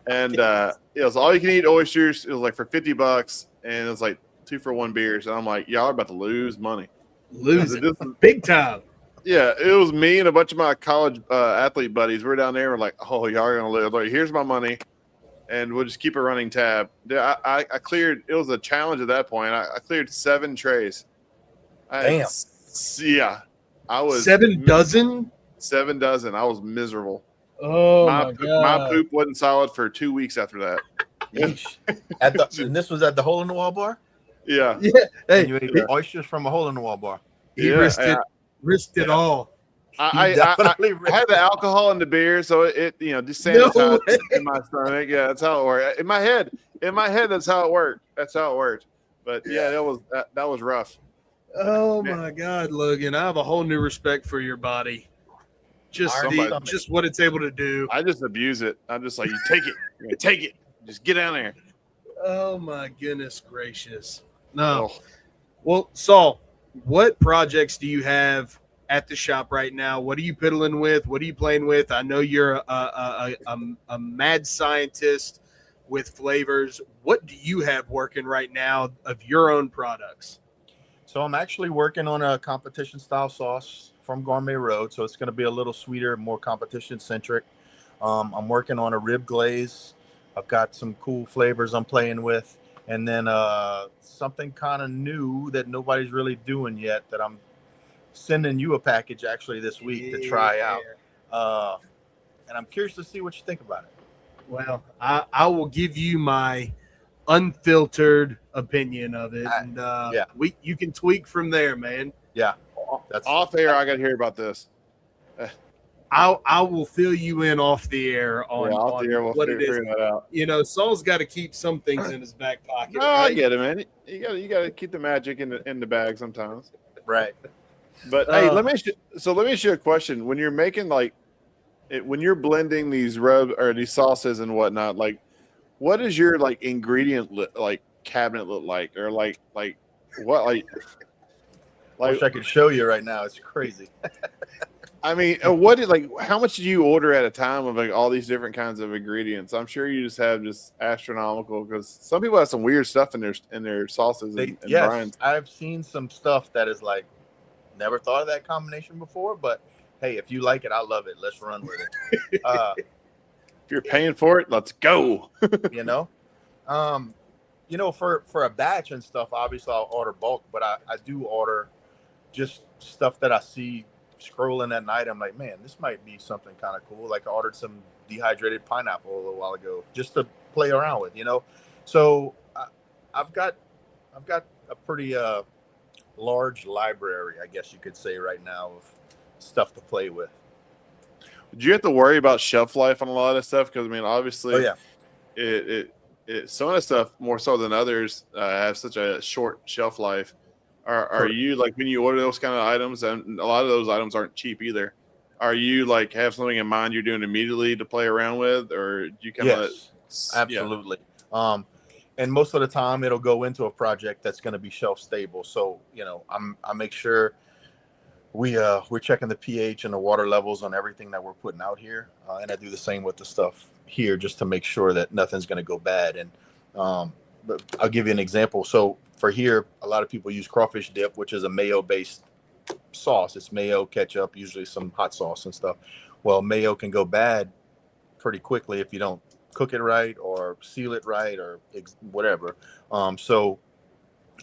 And it was all you can eat oysters. It was like for $50, and it was like 2 for 1 beers. And I'm like, y'all are about to lose money. Lose it big time. Yeah, it was me and a bunch of my college athlete buddies. We're down there. We're like, oh, y'all are gonna live. Like, here's my money, and we'll just keep a running tab. I cleared. It was a challenge at that point. I cleared 7 trays. Damn. Yeah, I was 7 dozen. 7 dozen. I was miserable. Oh my god! My poop wasn't solid for 2 weeks after that. Yeesh. And this was at the hole in the wall bar. Yeah. Yeah. Hey, And you ate oysters from a hole in the wall bar. he Yeah, risked it all. I had the alcohol in the beer, so it just sanitized in my stomach. Yeah, that's how it worked. In my head, that's how it worked. But yeah, that was rough. Oh my God, Logan! I have a whole new respect for your body. Just what it's able to do. I just abuse it. I'm just like, you take it, take it, just get down there. Oh my goodness gracious! No. Oh. Well, Saul, what projects do you have at the shop right now? What are you piddling with? What are you playing with? I know you're a mad scientist with flavors. What do you have working right now of your own products? So I'm actually working on a competition style sauce from Gourmet Road. So it's going to be a little sweeter, more competition centric. I'm working on a rib glaze. I've got some cool flavors I'm playing with. And then something kind of new that nobody's really doing yet that I'm sending you a package actually this week to try out. And I'm curious to see what you think about it. Well, I will give you my unfiltered opinion of it. And you can tweak from there, man. Yeah. That's off air. I got to hear about this. I will fill you in off the air on what it is. That out. Saul's got to keep some things in his back pocket. No, right? I get it, man. You got to keep the magic in the bag sometimes. Right. But hey, let me ask you a question. When you're making when you're blending these these sauces and whatnot, what does your ingredient cabinet look like, or what I wish I could show you right now. It's crazy. I mean, how much do you order at a time of all these different kinds of ingredients? I'm sure you just have astronomical, because some people have some weird stuff in their sauces and brines. I've seen some stuff that is never thought of that combination before, but hey, if you like it, I love it. Let's run with it. If you're paying for it, let's go. For a batch and stuff, obviously I'll order bulk, but I do order just stuff that I see scrolling at night. I'm like, man, this might be something kind of cool. I ordered some dehydrated pineapple a little while ago just to play around with, So I've got a pretty large library, I guess you could say, right now of stuff to play with. Do you have to worry about shelf life on a lot of stuff? Because obviously, some of the stuff more so than others have such a short shelf life. Are you when you order those kind of items, and a lot of those items aren't cheap either? Are you have something in mind you're doing immediately to play around with, or do you absolutely. And most of the time it'll go into a project that's going to be shelf stable. So I make sure we're checking the pH and the water levels on everything that we're putting out here, and I do the same with the stuff here just to make sure that nothing's going to go bad. And but I'll give you an example. So for here, a lot of people use crawfish dip, which is a mayo-based sauce. It's mayo, ketchup, usually some hot sauce and stuff. Well, mayo can go bad pretty quickly if you don't cook it right or seal it right or whatever. So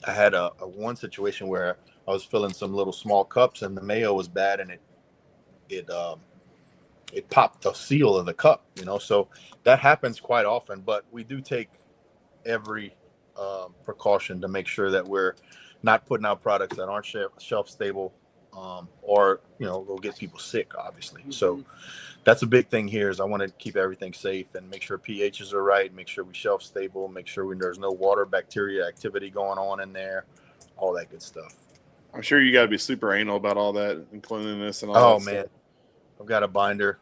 I had a one situation where I was filling some little small cups and the mayo was bad, and it popped the seal of the cup, so that happens quite often. But we do take every precaution to make sure that we're not putting out products that aren't shelf stable, or will get people sick, obviously. So that's a big thing here, is I want to keep everything safe and make sure pHs are right, make sure we shelf stable, make sure there's no water bacteria activity going on in there, all that good stuff. I'm sure you got to be super anal about all that and cleanliness and all that. Oh man, I've got a binder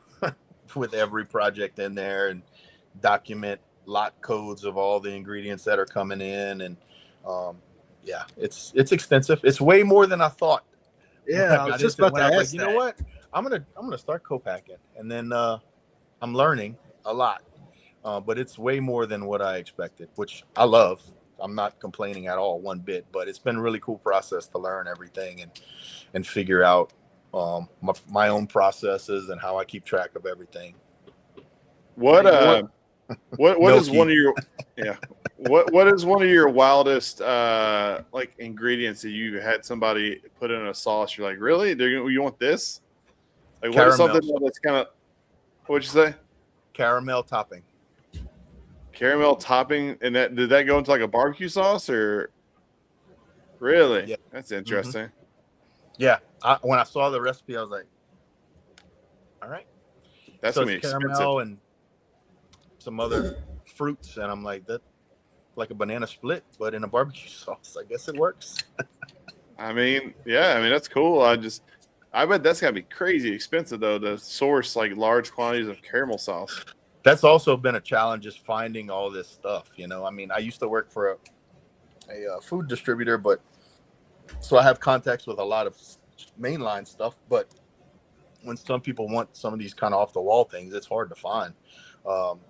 with every project in there and document lot codes of all the ingredients that are coming in, and it's extensive. It's way more than I thought. Yeah, I was just about to ask. You know what? I'm gonna start co-packing, and then I'm learning a lot, but it's way more than what I expected, which I love. I'm not complaining at all, one bit. But it's been a really cool process to learn everything and figure out my own processes and how I keep track of everything. What No is key. one of your what is one of your wildest like ingredients that you had somebody put in a sauce? You're like, really? You want this? Like, what is Caramel. something that's kind of, what'd you say? Caramel topping. Caramel topping, and that did that go into like a barbecue sauce or? Really? Yeah. That's interesting. Yeah. When I saw the recipe, I was like, all right. That's So gonna be it's expensive. caramel and some other fruits, and I'm like, that like a banana split, but in a barbecue sauce. I guess it works. I mean, yeah, I mean that's cool. I bet that's gotta be crazy expensive though to source like large quantities of caramel sauce. That's also been a challenge, is finding all this stuff. You know, I mean, I used to work for a food distributor, but so I have contacts with a lot of mainline stuff. But when some people want some of these kind of off the wall things, it's hard to find.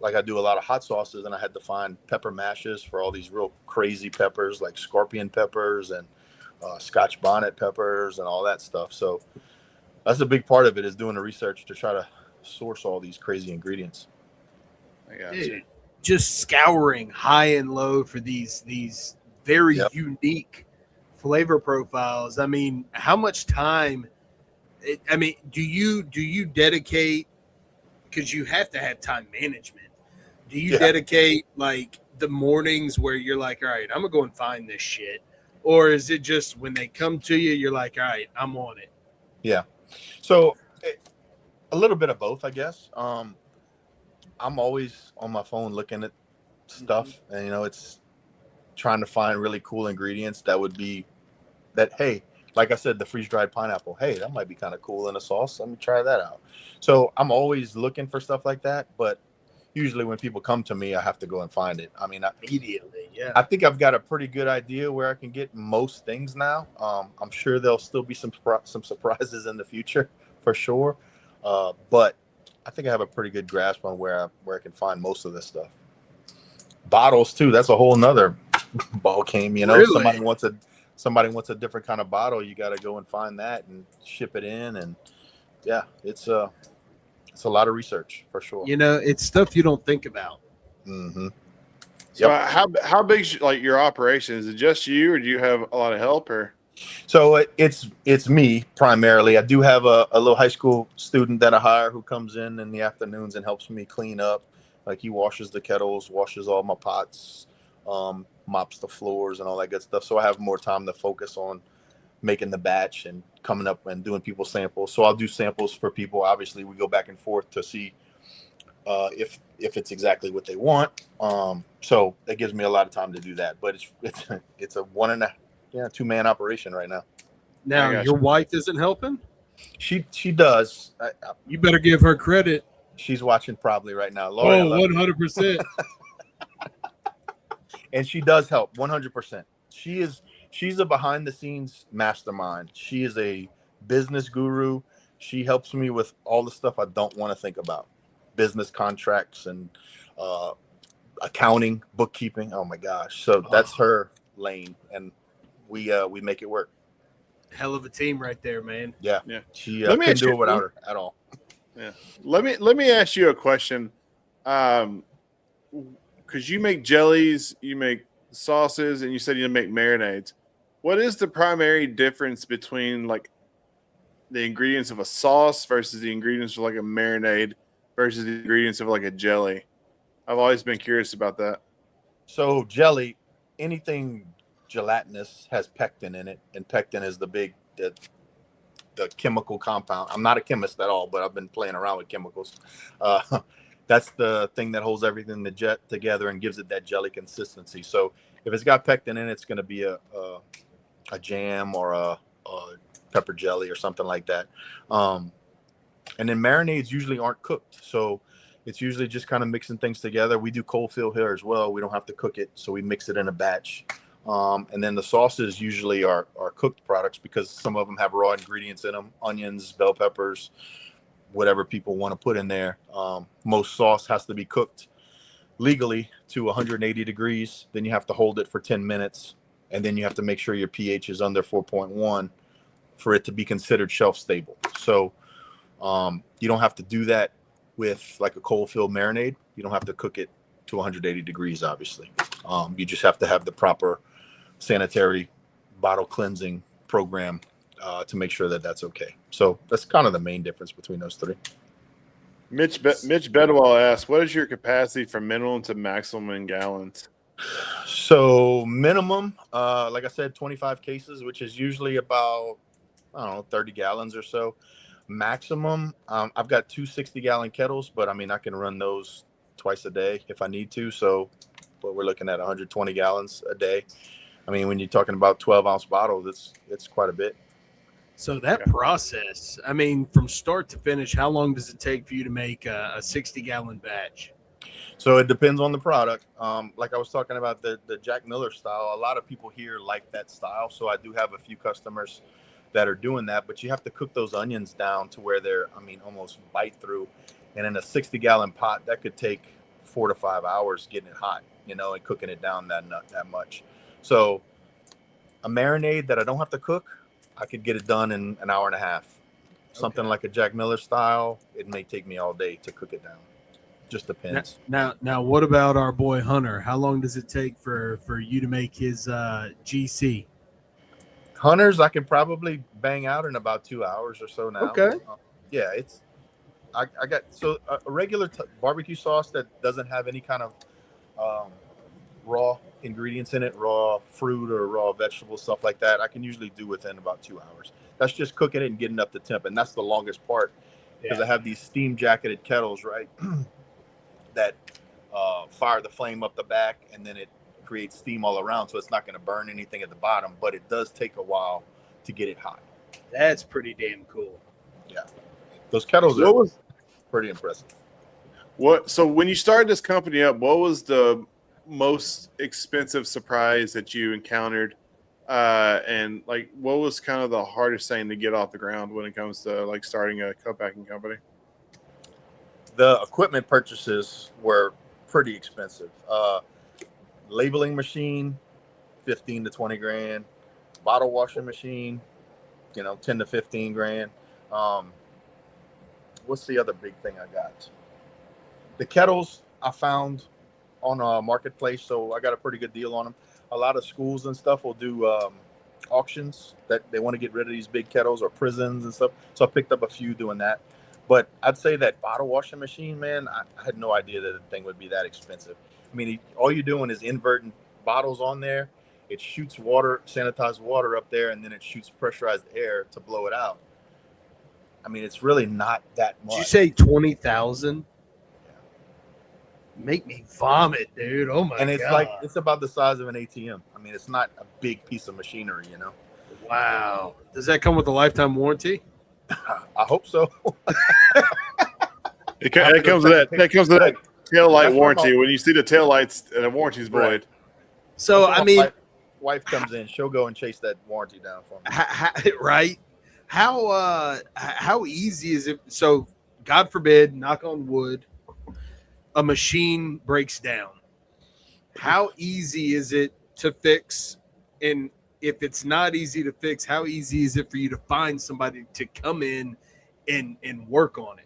Like I do a lot of hot sauces, and I had to find pepper mashes for all these real crazy peppers, like scorpion peppers and Scotch bonnet peppers and all that stuff. So that's a big part of it, is doing the research to try to source all these crazy ingredients. I got Yeah, you. just scouring high and low for these very unique flavor profiles. I mean, how much time? Do you dedicate? Because you have to have time management. Do you dedicate like the mornings where you're like, all right, I'm gonna go and find this shit, or is it just when they come to you, you're like, all right, I'm on it? Yeah. So a little bit of both, I guess. I'm always on my phone looking at stuff, and it's trying to find really cool ingredients that would be that. Hey, like I said, the freeze dried pineapple. Hey, that might be kind of cool in a sauce. Let me try that out. So I'm always looking for stuff like that. But usually when people come to me, I have to go and find it. I mean, Immediately, yeah. I think I've got a pretty good idea where I can get most things now. I'm sure there'll still be some surprises in the future for sure. But I think I have a pretty good grasp on where I can find most of this stuff. Bottles too. That's a whole nother ball game. Really? Somebody wants a different kind of bottle. You got to go and find that and ship it in. And yeah, it's a lot of research for sure. It's stuff you don't think about. Mm-hmm. So how big's like your operation? Is it just you, or do you have a lot of help? Or so it's me primarily. I do have a little high school student that I hire who comes in the afternoons and helps me clean up. Like he washes the kettles, washes all my pots, mops the floors and all that good stuff. So I have more time to focus on making the batch and coming up and doing people's samples. So I'll do samples for people. Obviously, we go back and forth to see if it's exactly what they want. So that gives me a lot of time to do that. But it's a 2-man operation right now. Now your wife isn't helping? She does. You better give her credit. She's watching probably right now. Lori, 100%. And she does help 100%. She's a behind the scenes mastermind. She is a business guru. She helps me with all the stuff I don't want to think about. Business contracts and accounting, bookkeeping. Oh my gosh. So that's her lane, and we make it work. Hell of a team right there, man. Yeah. She couldn't do it without her at all. Yeah. Let me ask you a question. Because you make jellies, you make sauces, and you said you make marinades. What is the primary difference between like the ingredients of a sauce versus the ingredients of like a marinade versus the ingredients of like a jelly? I've always been curious about that. So jelly, anything gelatinous has pectin in it, and pectin is the chemical compound. I'm not a chemist at all, but I've been playing around with chemicals. That's the thing that holds everything together and gives it that jelly consistency. So if it's got pectin in it, it's going to be a jam or a pepper jelly or something like that. And then marinades usually aren't cooked. So it's usually just kind of mixing things together. We do cold fill here as well. We don't have to cook it. So we mix it in a batch. And then the sauces usually are cooked products because some of them have raw ingredients in them, onions, bell peppers, whatever people want to put in there. Most sauce has to be cooked legally to 180 degrees. Then you have to hold it for 10 minutes. And then you have to make sure your pH is under 4.1 for it to be considered shelf stable. So you don't have to do that with like a cold fill marinade. You don't have to cook it to 180 degrees, obviously. You just have to have the proper sanitary bottle cleansing program to make sure that that's okay. So that's kind of the main difference between those three. Mitch Bedwell asked, what is your capacity from minimum to maximum in gallons? So minimum, like I said, 25 cases, which is usually about, I don't know, 30 gallons or so. Maximum, I've got two 60-gallon kettles, but I mean, I can run those twice a day if I need to. So but we're looking at 120 gallons a day. I mean, when you're talking about 12-ounce bottles, it's quite a bit. So that process, I mean, from start to finish, how long does it take for you to make a 60-gallon batch? So it depends on the product. Like I was talking about the Jack Miller style, a lot of people here like that style. So I do have a few customers that are doing that, but you have to cook those onions down to where they're, I mean, almost bite through. And in a 60-gallon pot, that could take 4 to 5 hours getting it hot, and cooking it down that much. So a marinade that I don't have to cook, I could get it done in an hour and a half. Something like a Jack Miller style, it may take me all day to cook it down. Just depends. Now, what about our boy Hunter? How long does it take for you to make his GC? Hunters, I can probably bang out in about 2 hours or so now. Okay. Yeah, I got a regular barbecue sauce that doesn't have any kind of raw ingredients in it, raw fruit or raw vegetables, stuff like that. I can usually do within about 2 hours. That's just cooking it and getting up to temp, and that's the longest part because I have these steam jacketed kettles, right? that fire the flame up the back, and then it creates steam all around, so it's not going to burn anything at the bottom, but it does take a while to get it hot. That's pretty damn cool. Yeah, those kettles are pretty impressive. So when you started this company up, what was the most expensive surprise that you encountered, and like what was kind of the hardest thing to get off the ground when it comes to like starting a co-packing company? The equipment purchases were pretty expensive. Labeling machine, 15 to 20 grand. Bottle washing machine, 10 to 15 grand. What's the other big thing I got? The kettles I found on a marketplace, so I got a pretty good deal on them. A lot of schools and stuff will do auctions that they want to get rid of these big kettles, or prisons and stuff. So I picked up a few doing that. But I'd say that bottle washing machine, man, I had no idea that the thing would be that expensive. I mean, all you're doing is inverting bottles on there. It shoots water, sanitized water up there, and then it shoots pressurized air to blow it out. I mean, it's really not that much. Did you say 20,000? Make me vomit, dude. Oh my god. And it's like, it's about the size of an ATM. I mean, it's not a big piece of machinery, Wow. Does that come with a lifetime warranty? I hope so. It comes with that tail light warranty. When you see the tail lights and the warranty's void. Right. So I mean, wife comes in, she'll go and chase that warranty down for me. Right? How easy is it? So, God forbid, knock on wood, a machine breaks down. How easy is it to fix? And if it's not easy to fix, how easy is it for you to find somebody to come in and work on it?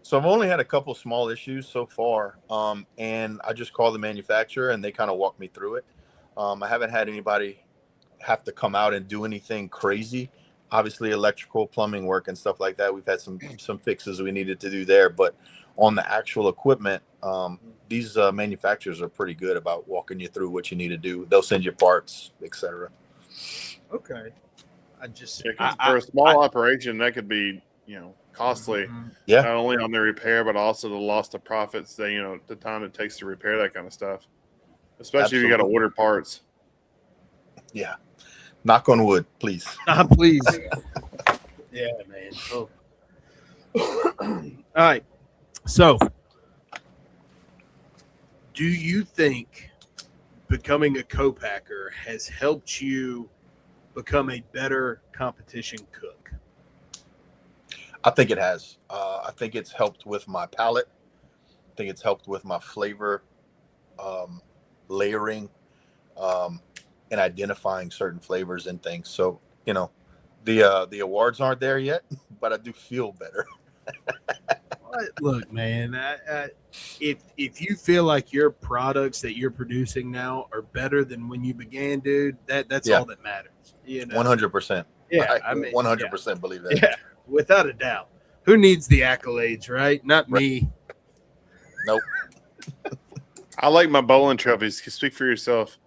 So I've only had a couple small issues so far, and I just call the manufacturer and they kind of walk me through it. I haven't had anybody have to come out and do anything crazy. Obviously, electrical, plumbing work and stuff like that, we've had some fixes we needed to do there. But on the actual equipment, these manufacturers are pretty good about walking you through what you need to do. They'll send you parts, etc. Okay. For a small operation, that could be, costly. Yeah. Not only on the repair, but also the loss of profits. The time it takes to repair that kind of stuff, especially if you got to order parts. Yeah. Knock on wood, please. Please. Yeah, man. Oh. All right. So, do you think becoming a co-packer has helped you become a better competition cook? I think it has. I think it's helped with my palate. I think it's helped with my flavor, layering, and identifying certain flavors and things. So, The awards aren't there yet, but I do feel better. Look, man, if you feel like your products that you're producing now are better than when you began, dude, that's all that matters. 100%. Yeah, I mean, 100% believe that. Yeah, without a doubt. Who needs the accolades, right? Not me. Nope. I like my bowling trophies. Speak for yourself.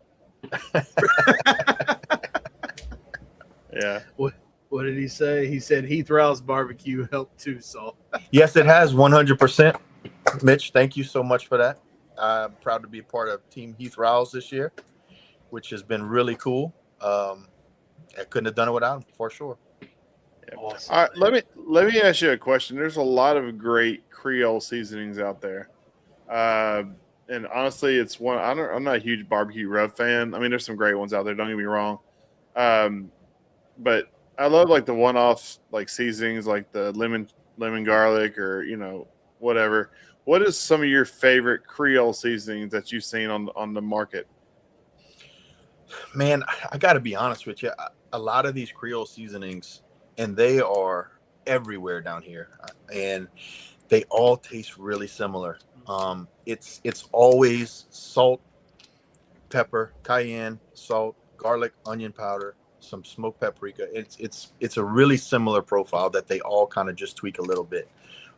Yeah. What did he say? He said Heath Rouse barbecue helped too, Saul. Yes, it has 100%. Mitch, thank you so much for that. I'm proud to be a part of Team Heath Rouse this year, which has been really cool. I couldn't have done it without him, for sure. Yeah. Awesome. All right, let me ask you a question. There's a lot of great Creole seasonings out there, and honestly, it's one. I'm not a huge barbecue rub fan. I mean, there's some great ones out there. Don't get me wrong, but I love like the one-off like seasonings, like the lemon garlic, or whatever. What is some of your favorite Creole seasonings that you've seen on the market? Man, I got to be honest with you. A lot of these Creole seasonings, and they are everywhere down here, and they all taste really similar. It's always salt, pepper, cayenne, salt, garlic, onion powder, some smoked paprika. It's a really similar profile that they all kind of just tweak a little bit.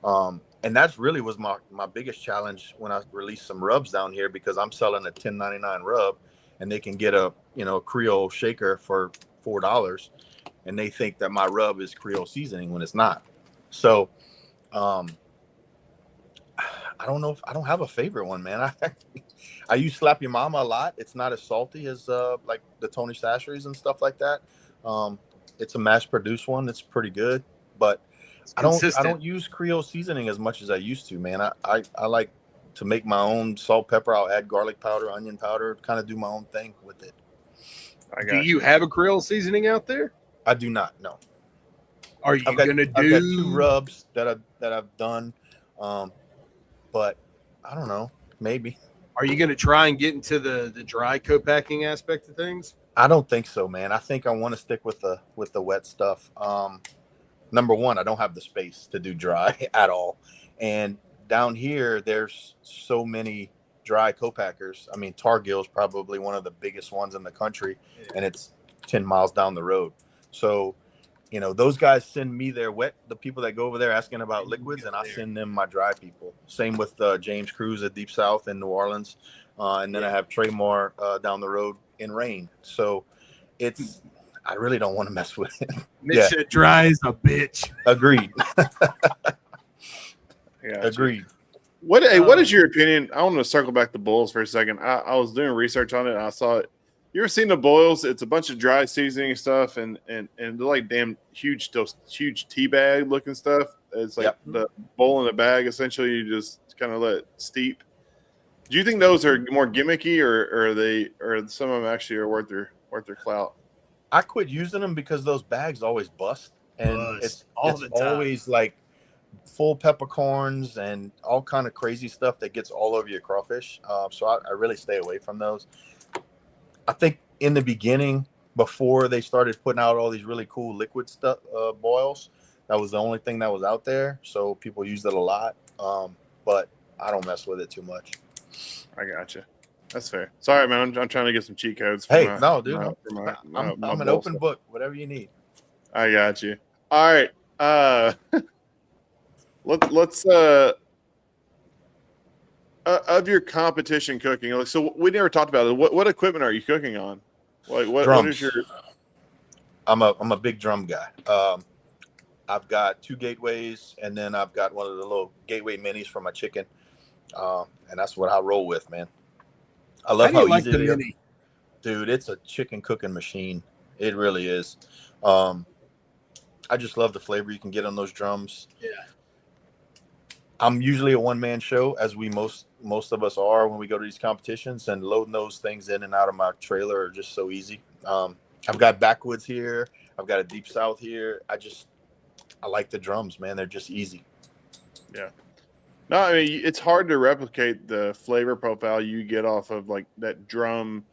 And that's really was my biggest challenge when I released some rubs down here, because I'm selling a $10.99 rub, and they can get a Creole shaker for $4, and they think that my rub is Creole seasoning when it's not. So I don't know if I don't have a favorite one, man. I use Slap Your Mama a lot. It's not as salty as like the Tony Chachere's and stuff like that. It's a mass produced one. It's pretty good, but I don't use Creole seasoning as much as I used to, man. I like to make my own salt, pepper. I'll add garlic powder, onion powder, kind of do my own thing with it. Do you have a Creole seasoning out there? I do not. No. Are you gonna do? I've got 2 rubs that I've done, but I don't know. Maybe. Are you gonna try and get into the dry co-packing aspect of things? I don't think so, man. I think I want to stick with the wet stuff. Number one, I don't have the space to do dry at all, and down here there's so many dry co-packers. I mean, Targill's probably one of the biggest ones in the country, and it's 10 miles down the road. So, those guys send me their wet, the people that go over there asking about liquids, and I send them my dry people. Same with James Cruz at Deep South in New Orleans. And then I have Trey Moore down the road in Rain. So I really don't want to mess with it. Mitch dry is a bitch. Agreed. Agreed. What is your opinion? I want to circle back to boils for a second. I was doing research on it, and I saw it. You ever seen the boils? It's a bunch of dry seasoning stuff, and they're like damn huge tea bag looking stuff. It's like the bowl in a bag. Essentially, you just kind of let it steep. Do you think those are more gimmicky, or some of them actually are worth their clout? I quit using them because those bags always bust, and it's always like full peppercorns and all kind of crazy stuff that gets all over your crawfish. So I really stay away from those. I think in the beginning, before they started putting out all these really cool liquid stuff, boils, that was the only thing that was out there. So people used it a lot. But I don't mess with it too much. I gotcha. That's fair. Sorry, man. I'm trying to get some cheat codes. I'm an open book. Whatever you need. I got you. All right. Let's of your competition cooking. So we never talked about it. What equipment are you cooking on? Like what is your? I'm a big drum guy. I've got 2 gateways, and then I've got one of the little gateway minis for my chicken, and that's what I roll with, man. I love how easy it is. Dude, it's a chicken cooking machine. It really is. I just love the flavor you can get on those drums. Yeah. I'm usually a one-man show, as we most of us are when we go to these competitions, and loading those things in and out of my trailer are just so easy. I've got backwoods here. I've got a Deep South here. I like the drums, man. They're just easy. Yeah. No, I mean, it's hard to replicate the flavor profile you get off of like that drum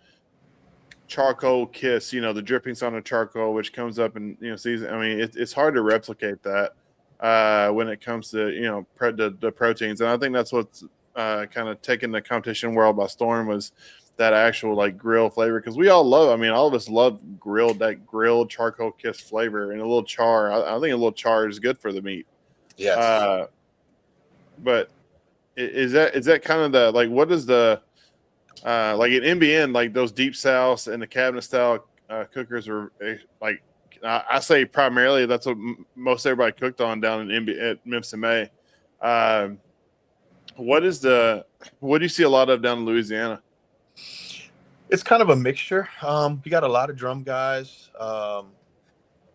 charcoal kiss, the drippings on the charcoal, which comes up in, season. I mean, it's hard to replicate that when it comes to, the proteins. And I think that's what's kind of taking the competition world by storm was that actual like grill flavor. Cause we all love, all of us love grilled charcoal kiss flavor and a little char. I think a little char is good for the meat. Yes. But is that kind of the, like, what is the, like in NBN, like those deep south and the cabinet style cookers are like, I say primarily that's what most everybody cooked on down in at Memphis and May. What do you see a lot of down in Louisiana? It's kind of a mixture. You got a lot of drum guys,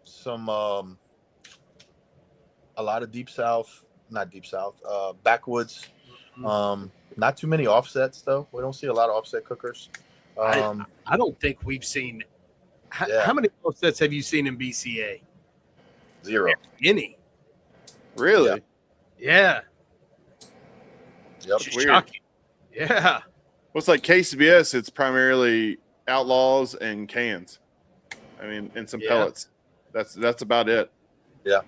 some a lot of backwoods. Not too many offsets though. We don't see a lot of offset cookers. I don't think we've seen. How many offsets have you seen in BCA? 0. Any? Really? Yeah. Yep. Shocking. Yeah. Well, it's like KCBS. It's primarily outlaws and cans. And some pellets. That's about it. Yeah.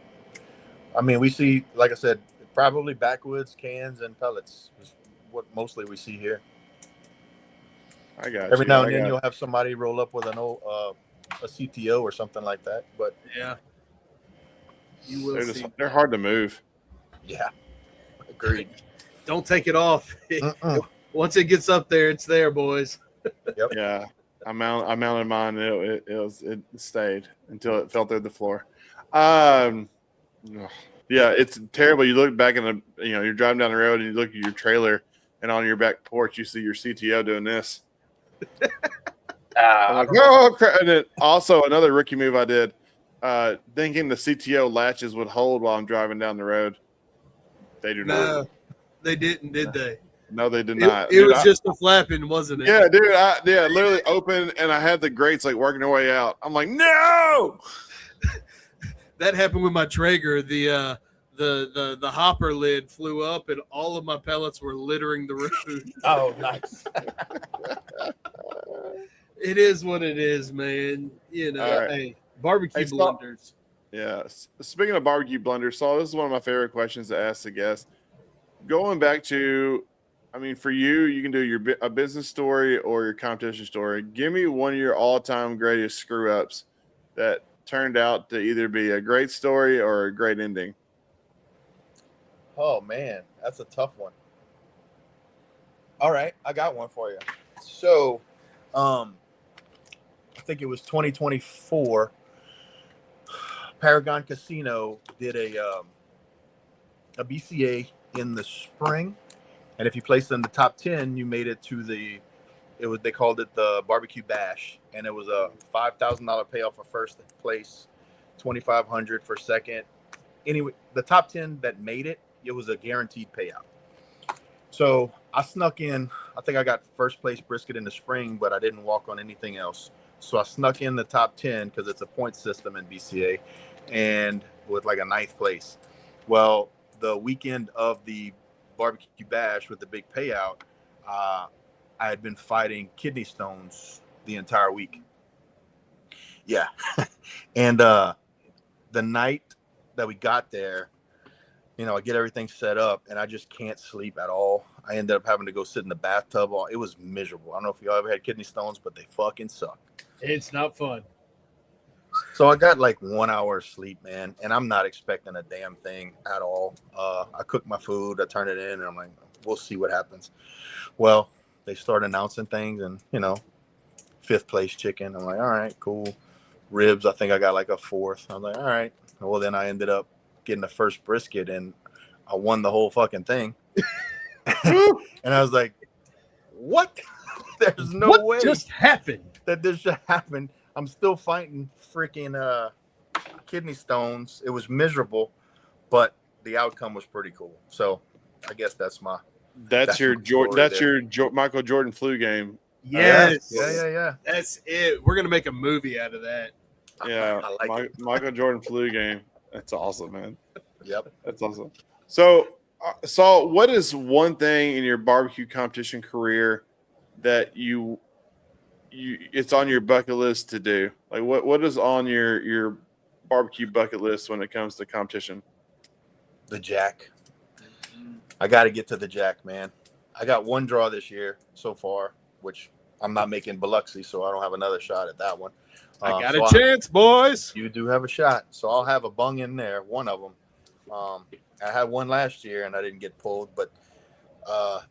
We see, like I said, probably backwoods, cans, and pellets is what mostly we see here. I got Every now and then you'll have somebody roll up with an old a CTO or something like that. But yeah, you will see. They're hard to move. Yeah, agreed. Don't take it off. Once it gets up there, it's there, boys. Yep. Yeah, I mounted mine. It stayed until it fell through the floor. Yeah, it's terrible. You look back in you're driving down the road and you look at your trailer, and on your back porch you see your CTO doing this. I'm like, oh crap! And then also another rookie move I did, thinking the CTO latches would hold while I'm driving down the road. They do not. No, they didn't, did they? No, they did not. It was just a flapping, wasn't it? Yeah, dude. Literally open, and I had the grates like working their way out. I'm like, no. That happened with my Traeger. The hopper lid flew up, and all of my pellets were littering the road. Oh, nice. It is what it is, man. Right. Hey, barbecue blenders. Yeah. Speaking of barbecue blenders, Saul, this is one of my favorite questions to ask the guests. Going back to, for you can do a business story or your competition story. Give me one of your all-time greatest screw-ups that turned out to either be a great story or a great ending. Oh, man, that's a tough one. All right, I got one for you. So, I think it was 2024. Paragon Casino did a BCA in the spring, and if you placed in the top 10, you made it to they called it the barbecue bash, and it was a $5,000 payoff for first place, $2,500 for second. Anyway, the top 10 that made it was a guaranteed payout. So I snuck in. I think I got first place brisket in the spring, but I didn't walk on anything else. So I snuck in the top 10 because it's a point system in BCA, and with like a 9th place. Well, the weekend of the barbecue bash with the big payout, I had been fighting kidney stones the entire week. Yeah. And the night that we got there, I get everything set up and I just can't sleep at all. I ended up having to go sit in the bathtub. It was miserable. I don't know if y'all ever had kidney stones, but they fucking suck. It's not fun. So I got like 1 hour of sleep, man, and I'm not expecting a damn thing at all. I cooked my food, I turned it in, and I'm like, we'll see what happens. Well, they start announcing things, and 5th place chicken. I'm like, all right, cool. Ribs, I think I got like a 4th. I'm like, all right. Well, then I ended up getting the first brisket, and I won the whole fucking thing. And I was like, what? There's no way. What just happened? That this should happen. I'm still fighting freaking kidney stones. It was miserable, but the outcome was pretty cool. So I guess that's your Michael Jordan flu game. Yes. Yeah. That's it. We're gonna make a movie out of that. Yeah, I like it. Michael Jordan flu game. That's awesome, man. Yep, that's awesome. So, Saul, what is one thing in your barbecue competition career that you it's on your bucket list to do? Like what is on your barbecue bucket list when it comes to competition? The Jack. I got to get to the Jack, man. I got one draw this year so far, which I'm not making Biloxi, so I don't have another shot at that one. I got a chance, boys. You do have a shot, so I'll have a bung in there, one of them. I had one last year, and I didn't get pulled, but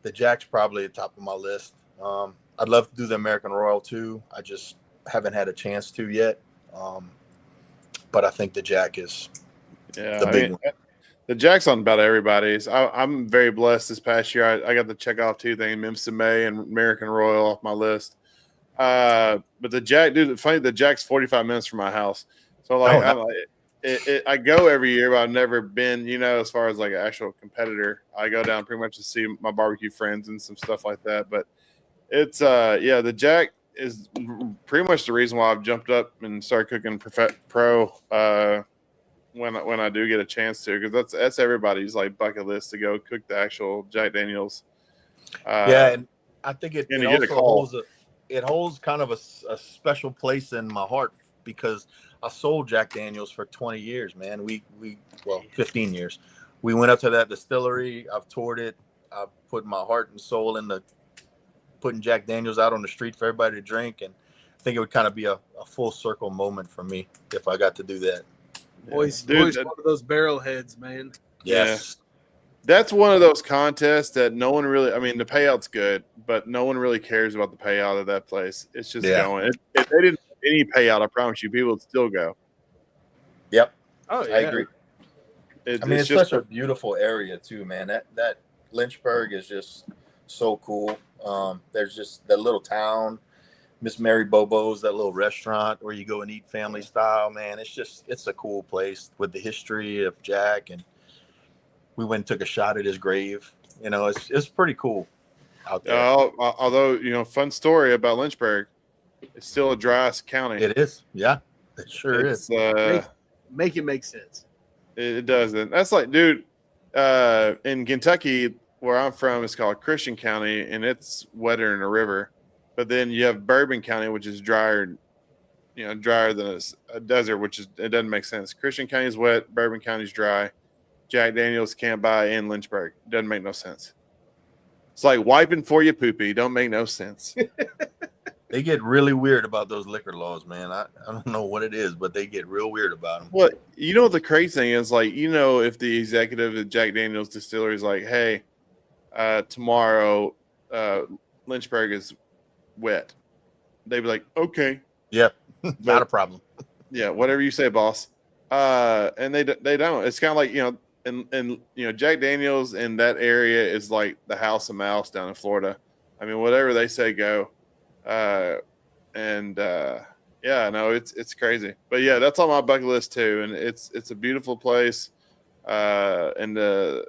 the Jack's probably at the top of my list. I'd love to do the American Royal, too. I just haven't had a chance to yet. But I think the Jack is the big one. The Jack's on about everybody's. I'm very blessed this past year. I got to check off 2 things, Memphis in May and American Royal off my list. But the Jack, dude, funny, the Jack's 45 minutes from my house. So, like, I go every year, but I've never been, as far as, like, an actual competitor. I go down pretty much to see my barbecue friends and some stuff like that. But it's, the Jack is pretty much the reason why I've jumped up and started cooking pro when I do get a chance to, because that's everybody's like bucket list to go cook the actual Jack Daniels. And I think it also holds kind of a special place in my heart, because I sold Jack Daniels for 20 years, man. 15 years. We went up to that distillery. I've toured it. I've put my heart and soul into putting Jack Daniels out on the street for everybody to drink, and I think it would kind of be a full circle moment for me if I got to do that. Boys, one of those barrel heads, man. Yes. Yeah. That's one of those contests that no one really – I mean, the payout's good, but no one really cares about the payout of that place. It's just going. If they didn't have any payout, I promise you, people would still go. Yep. Oh, yeah. I agree. It's just such a beautiful area too, man. That Lynchburg is just so cool. There's just that little town – Miss Mary Bobo's, that little restaurant where you go and eat family style, man. It's a cool place with the history of Jack, and we went and took a shot at his grave. It's pretty cool out there. Although, fun story about Lynchburg, it's still a dry county. It is. Yeah, it sure is. Make it make sense. It doesn't. That's like, dude, in Kentucky, where I'm from, it's called Christian County, and it's wetter than a river. But then you have Bourbon County, which is drier than a desert, it doesn't make sense. Christian County is wet, Bourbon County is dry. Jack Daniels can't buy in Lynchburg. Doesn't make no sense. It's like wiping for you poopy. Don't make no sense. They get really weird about those liquor laws, man. I don't know what it is, but they get real weird about them. Well, what the crazy thing is, like, if the executive at Jack Daniels Distillery is like, hey, tomorrow Lynchburg is wet, they'd be like, okay, yeah, not a problem. Yeah, whatever you say, boss. And they don't. It's kind of like, and Jack Daniels in that area is like the house of mouse down in Florida. I mean, whatever they say, go. It's crazy. But yeah, that's on my bucket list too, and it's a beautiful place. And the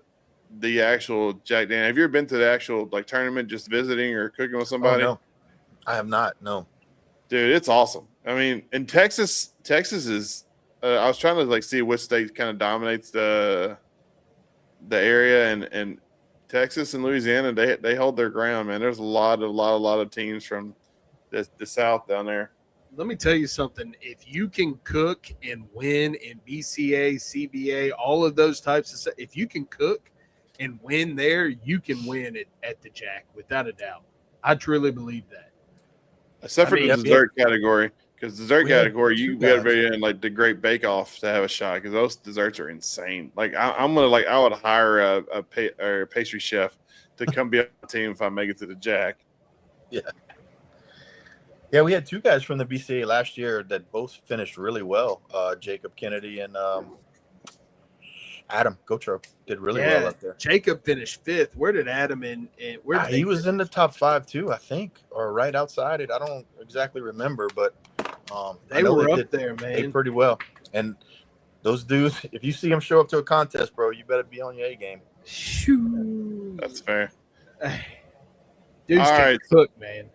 actual Jack Daniels. Have you ever been to the actual like tournament, just visiting or cooking with somebody? Oh, no. I have not. No, dude, it's awesome. I mean, in Texas is. I was trying to like see which state kind of dominates the area, and Texas and Louisiana they hold their ground, man. There's a lot of teams from the South down there. Let me tell you something. If you can cook and win in BCA, CBA, all of those types of stuff, if you can cook and win there, you can win it at the Jack without a doubt. I truly believe that. Except for the dessert category, because dessert category, you got to be in like the Great Bake Off to have a shot, because those desserts are insane. Like I would hire a pastry chef to come be on the team if I make it to the Jack. Yeah, we had 2 guys from the BCA last year that both finished really well. Jacob Kennedy and Adam Gotro did really well up there. Jacob finished 5th. Where did Adam he was in the top 5 too, I think, or right outside it. I don't exactly remember, but they were up there, man. They did pretty well. And those dudes, if you see them show up to a contest, bro, you better be on your A game. Shoo. That's fair. Dudes can cook, man.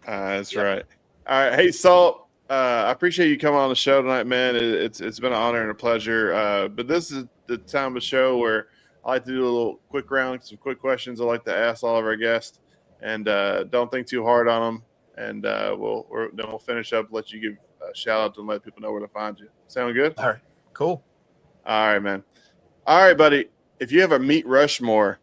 That's right. All right. Hey, Saul, I appreciate you coming on the show tonight, man. It's been an honor and a pleasure. But this is the time of the show where I like to do a little quick round, some quick questions I like to ask all of our guests, and don't think too hard on them. and then we'll finish up. Let you give a shout out and let people know where to find you. Sound good? All right, cool. All right, man. All right, buddy. If you have a meat Rushmore,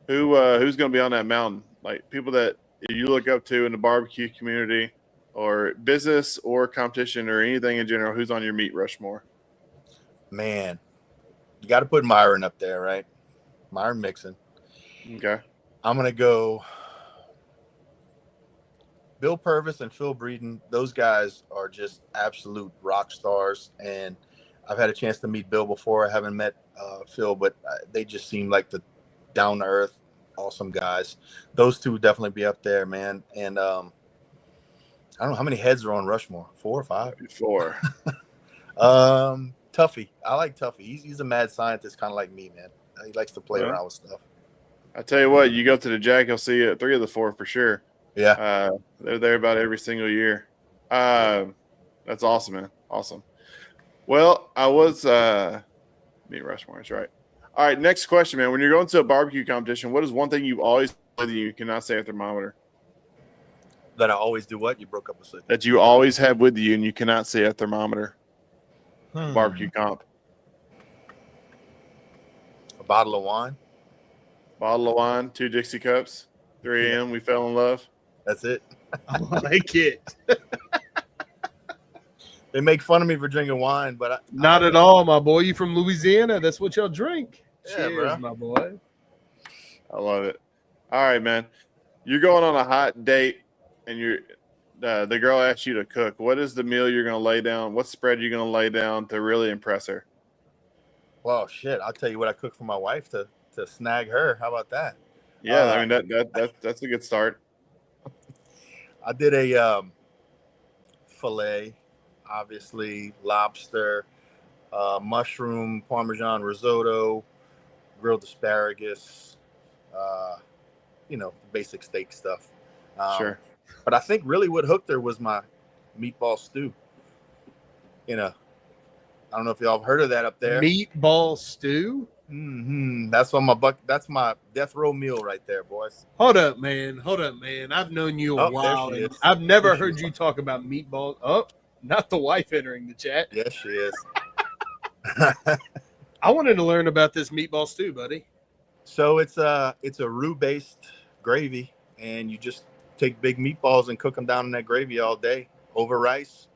who's going to be on that mountain? Like people that you look up to in the barbecue community, or business, or competition, or anything in general. Who's on your meat Rushmore? Man, you got to put Myron up there, right? Myron Mixon. Okay. I'm going to go Bill Purvis and Phil Breeden. Those guys are just absolute rock stars. And I've had a chance to meet Bill before. I haven't met Phil, but they just seem like the down-to-earth, awesome guys. Those two would definitely be up there, man. And I don't know how many heads are on Rushmore. 4 or 5? 4. Tuffy. I like Tuffy. He's a mad scientist, kind of like me, man. He likes to play around with stuff. I tell you what, you go to the Jack, you'll see 3 of the 4 for sure. Yeah. They're there about every single year. That's awesome, man. Awesome. Well, I was meat Rushmore. That's right. All right, next question, man. When you're going to a barbecue competition, what is one thing you always that you cannot say a thermometer? That I always do what? You broke up a second. That you always have with you and you cannot say a thermometer. Barbecue comp. A bottle of wine. Bottle of wine, 2 Dixie cups, 3 a.m. We fell in love. That's it. I like it. They make fun of me for drinking wine, but Not at all, my boy. You from Louisiana? That's what y'all drink. Yeah, Cheers, bro. my boy. I love it. All right, man. You're going on a hot date, and the girl asks you to cook. What is the meal you're going to lay down? What spread you're going to lay down to really impress her? Well, shit. I'll tell you what I cooked for my wife to snag her. How about that? Yeah, I mean that's a good start. I did a filet, obviously, lobster, mushroom Parmesan risotto, grilled asparagus, basic steak stuff. Sure. But I think really what hooked her was my meatball stew. I don't know if y'all have heard of that up there. Meatball stew? Mm-hmm. That's my death row meal right there, boys. Hold up, man. I've known you a while. And I've never heard you talk about meatballs. Oh, not the wife entering the chat. Yes, she is. I wanted to learn about this meatball stew, buddy. So it's a roux-based gravy, and you just take big meatballs and cook them down in that gravy all day over rice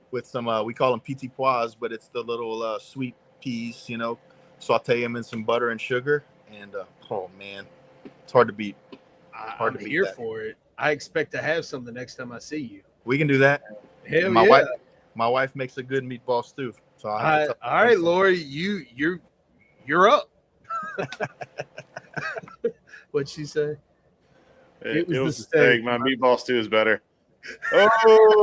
with some we call them petits pois, but it's the little sweet peas, saute them in some butter and sugar, and oh man, it's hard to beat. I'm here for it. I expect to have some the next time I see you. We can do that. Hell my yeah. My wife makes a good meatball stew. So all right, Lori, you're up. What'd she say? It was the steak. My meatball stew is better. Oh,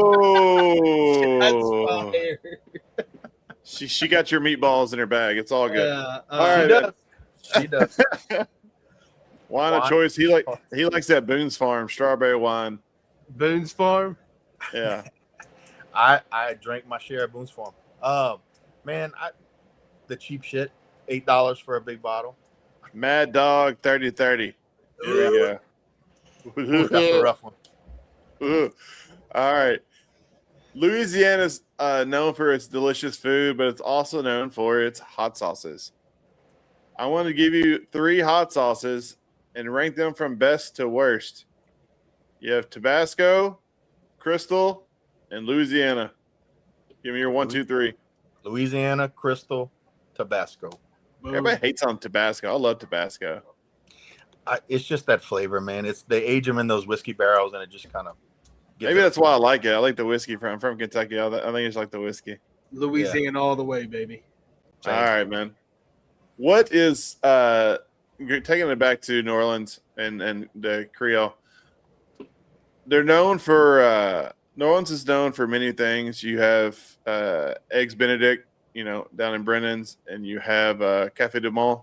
she got your meatballs in her bag. It's all good. All right, she does. Wine of choice. He likes that Boone's Farm strawberry wine. Boone's Farm. Yeah. I drank my share of Boone's Farm. Man, the cheap shit. $8 for a big bottle. Mad Dog 30-30. Here we go. That's a rough one. All right. Louisiana's known for its delicious food, but it's also known for its hot sauces. I want to give you 3 hot sauces and rank them from best to worst. You have Tabasco, Crystal, and Louisiana. Give me your 1, 2, 3. Louisiana, Crystal, Tabasco. Everybody hates on Tabasco. I love Tabasco. It's just that flavor, man. They age them in those whiskey barrels, and it just kind of. Maybe that's why I like it. I like the whiskey from Kentucky. I think it's like the whiskey. Louisiana all the way, baby. All right, man. What is you're taking it back to New Orleans and the Creole? They're known for New Orleans is known for many things. You have Eggs Benedict, down in Brennan's, and you have Café du Monde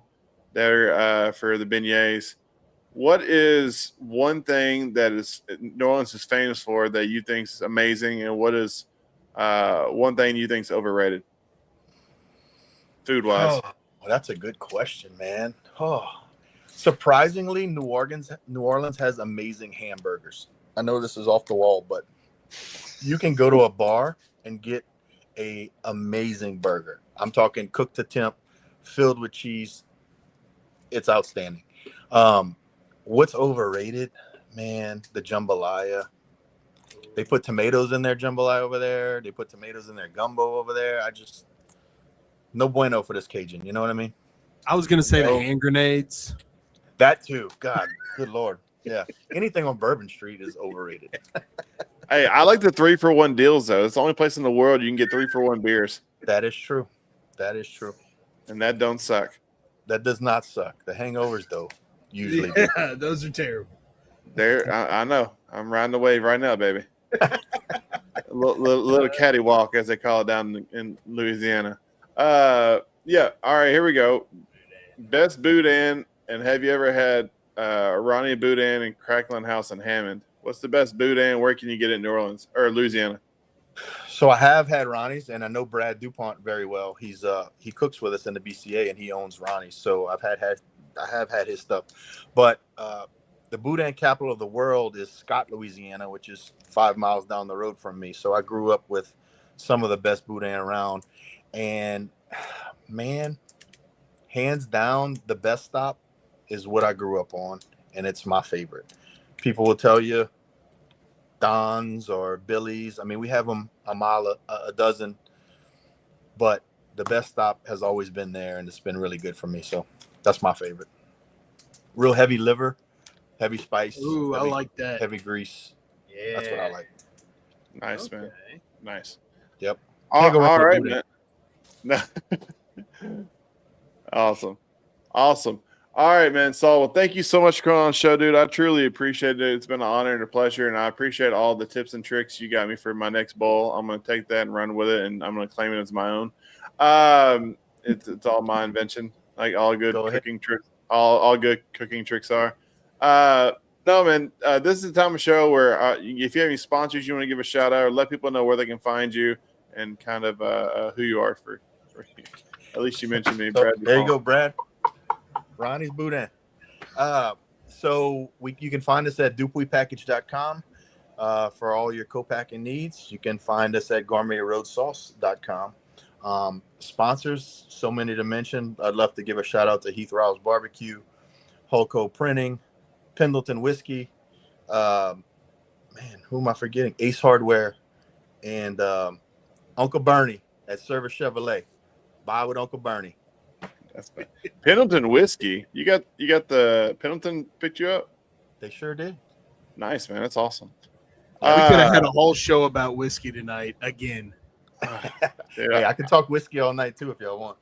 there for the beignets. What is one thing that is New Orleans is famous for that you think is amazing, and what is one thing you think is overrated, food-wise? Oh, that's a good question, man. Oh, surprisingly, New Orleans has amazing hamburgers. I know this is off the wall, but you can go to a bar and get a amazing burger. I'm talking cooked to temp, filled with cheese. It's outstanding. What's overrated, man? The jambalaya. They put tomatoes in their jambalaya over there. They put tomatoes in their gumbo over there. No bueno for this Cajun. You know what I mean? I was gonna say the hand grenades. That too. God, good Lord. Yeah. Anything on Bourbon Street is overrated. Hey, I like the 3-for-1 deals though. It's the only place in the world you can get 3-for-1 beers. That is true. That is true. And that don't suck. That does not suck. The hangovers though usually do. Those are terrible. I know. I'm riding the wave right now, baby. little caddy walk, as they call it down in Louisiana. Yeah. All right, here we go. Best boudin, and have you ever had Ronnie boudin and Crackling House in Hammond? What's the best boudin? Where can you get it in New Orleans or Louisiana? So I have had Ronnie's, and I know Brad DuPont very well. He cooks with us in the BCA, and he owns Ronnie's. So I have had his stuff, but the boudin capital of the world is Scott, Louisiana, which is 5 miles down the road from me. So I grew up with some of the best boudin around, and man, hands down, the best stop is what I grew up on, and it's my favorite. People will tell you Don's or Billy's. I mean, we have them a mile a dozen, but the best stop has always been there, and it's been really good for me. So that's my favorite. Real heavy liver, heavy spice. Ooh, heavy, I like that. Heavy grease. Yeah, That's what I like. Nice, man. Nice. Yep. All right, man. Awesome. All right, man. Saul, well, thank you so much for coming on the show, dude. I truly appreciate it. It's been an honor and a pleasure, and I appreciate all the tips and tricks you got me for my next bowl. I'm going to take that and run with it, and I'm going to claim it as my own. It's all my invention, like all good cooking tricks. All good cooking tricks are. No, man, this is the time of show where if you have any sponsors you want to give a shout out or let people know where they can find you and kind of who you are for at least you mentioned me, Brad. There you go, Brad. Ronnie's Boudin. So you can find us at dupuispackage.com for all your co-packing needs. You can find us at gourmetroadsauce.com. Sponsors, so many to mention. I'd love to give a shout out to Heath Rouse Barbecue, Holco Printing, Pendleton Whiskey, man, who am I forgetting? Ace Hardware, and Uncle Bernie at Service Chevrolet. Buy with Uncle Bernie. That's fine. Pendleton Whiskey. You got the Pendleton picked you up? They sure did. Nice, man. That's awesome. We could have had a whole show about whiskey tonight again. Yeah. Hey, I can talk whiskey all night too if y'all want.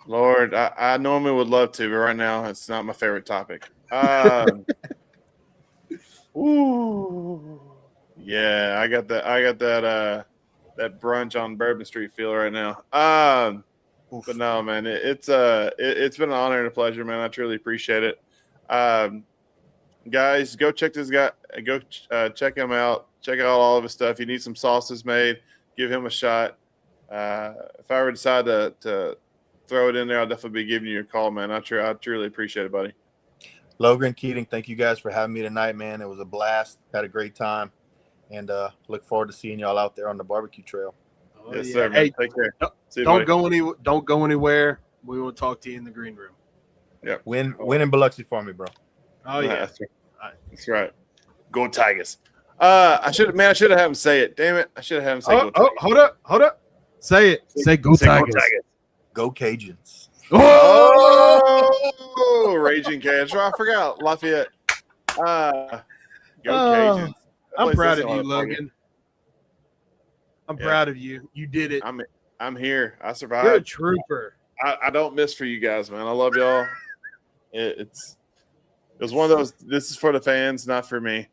Lord, I normally would love to, but right now it's not my favorite topic. Ooh, yeah, I got that brunch on Bourbon Street feel right now. But no, man, it's been an honor and a pleasure, man. I truly appreciate it. Guys, go check this guy. Go check him out. Check out all of his stuff. You need some sauces made, give him a shot. If I ever decide to throw it in there, I'll definitely be giving you a call, man. I truly appreciate it, buddy. Logan, Keating, thank you guys for having me tonight, man. It was a blast. Had a great time, and look forward to seeing y'all out there on the barbecue trail. Oh, yes, yeah. sir. Man. Hey, take care. Don't go anywhere. We will talk to you in the green room. Yeah. Win in Biloxi for me, bro. Oh yeah, that's right. Go Tigers. I should have had him say it. Damn it! I should have had him say. Hold up. Say it. Say go Tigers. Go Cajuns. Oh, Raging Cajuns. I forgot Lafayette. Go Cajuns. I'm proud of you, Logan. I'm proud of you. You did it. I'm here. I survived. You're a trooper. I don't miss for you guys, man. I love y'all. It was one of those. This is for the fans, not for me.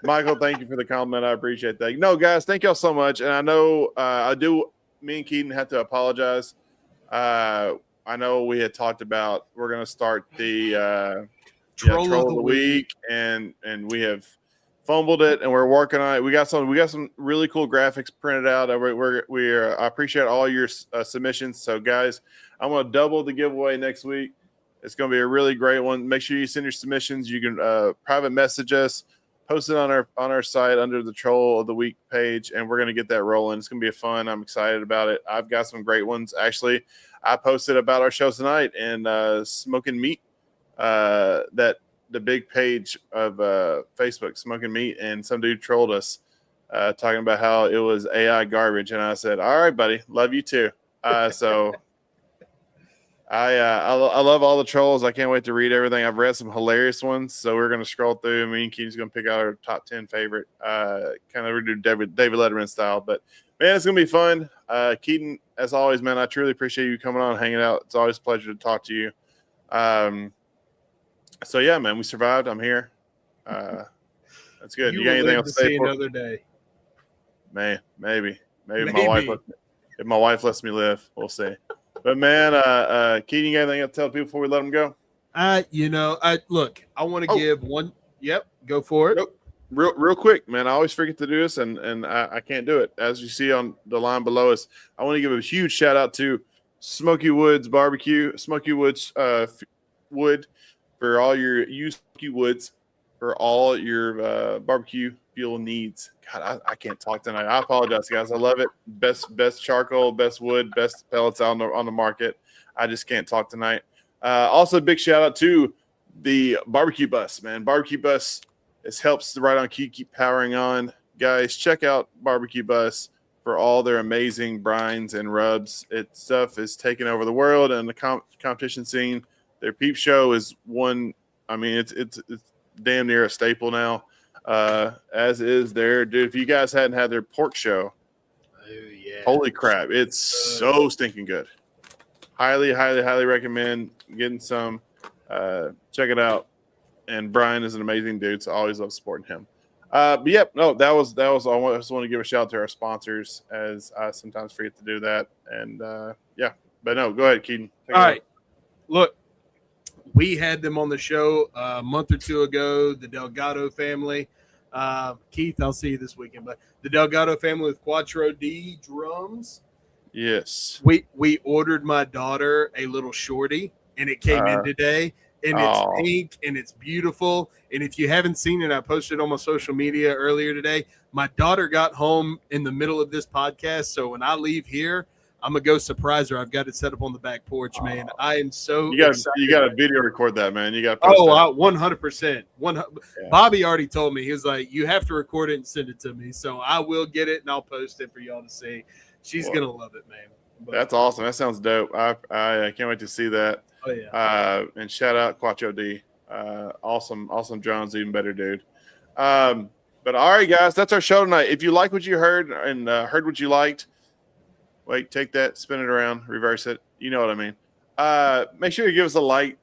Michael, thank you for the compliment. I appreciate that. No, guys, thank y'all so much. And I know me and Keaton have to apologize. I know we had talked about we're going to start the troll of the week, and we have fumbled it, and we're working on it. We got some really cool graphics printed out. I appreciate all your submissions. So, guys, I'm going to double the giveaway next week. It's going to be a really great one. Make sure you send your submissions. You can private message us, post it on our site under the Troll of the Week page, and we're going to get that rolling. It's going to be fun. I'm excited about it. I've got some great ones. Actually, I posted about our show tonight and Smoking Meat, that the big page of Facebook, Smoking Meat, and some dude trolled us talking about how it was AI garbage, and I said, "All right, buddy, love you too." So I love all the trolls. I can't wait to read everything. I've read some hilarious ones, so we're going to scroll through. Me and Keaton's going to pick out our top 10 favorite, kind of redo David Letterman style. But man, it's going to be fun. Keaton, as always, man, I truly appreciate you coming on and hanging out. It's always a pleasure to talk to you. So yeah, man, we survived. I'm here. That's good. You got anything else to say? Another day, man. Maybe. If my wife lets me live, we'll see. But man, Keaton, you got anything to tell people before we let them go? I want to give one. Yep, go for it. Nope. Real quick, man. I always forget to do this, and I can't do it. As you see on the line below us, I want to give a huge shout out to Smoky Woods Barbecue, Smoky Woods wood for all your Smoky Woods for all your barbecue fuel needs. God, I can't talk tonight. I apologize, guys. I love it. Best charcoal, best wood, best pellets out on the market. I just can't talk tonight. Also, a big shout out to the barbecue bus, man. Barbecue bus, this helps the Right On Cue keep powering on. Guys, check out Barbecue Bus for all their amazing brines and rubs. Stuff is taking over the world and the competition scene. Their peep show is one. I mean, it's damn near a staple now. As is their dude. If you guys hadn't had their pork show, holy crap, it's so stinking good. Highly recommend getting some. Check it out. And Brian is an amazing dude, so I always love supporting him. But yep, no, that was all. I just want to give a shout out to our sponsors, as I sometimes forget to do that. And yeah, but no, go ahead, Keaton. All right, look. We had them on the show a month or two ago, the Delgado family. Keith, I'll see you this weekend. But the Delgado family with Quattro D drums. Yes. We ordered my daughter a little shorty, and it came in today. And it's pink, and it's beautiful. And if you haven't seen it, I posted on my social media earlier today. My daughter got home in the middle of this podcast, so when I leave here, I'm gonna go surprise her. I've got it set up on the back porch, man. I am so excited. You got to video record that, man. You got. 100%. Bobby already told me, he was like, "You have to record it and send it to me." So I will get it and I'll post it for y'all to see. She's gonna love it, man. But that's awesome. That sounds dope. I can't wait to see that. Oh yeah. And shout out Quattro D. Awesome John's even better dude. But all right, guys, that's our show tonight. If you like what you heard and heard what you liked. Wait, take that, spin it around, reverse it. You know what I mean. Make sure you give us a like,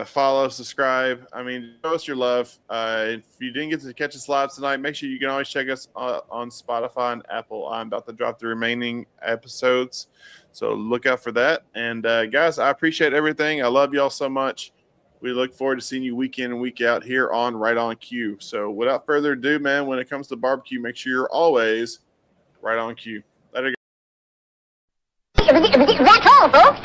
follow, subscribe. I mean, show us your love. If you didn't get to catch us live tonight, make sure you can always check us on Spotify and Apple. I'm about to drop the remaining episodes, so look out for that. And guys, I appreciate everything. I love y'all so much. We look forward to seeing you week in and week out here on Right On Cue. So without further ado, man, when it comes to barbecue, make sure you're always right on cue. Later. That's all, folks.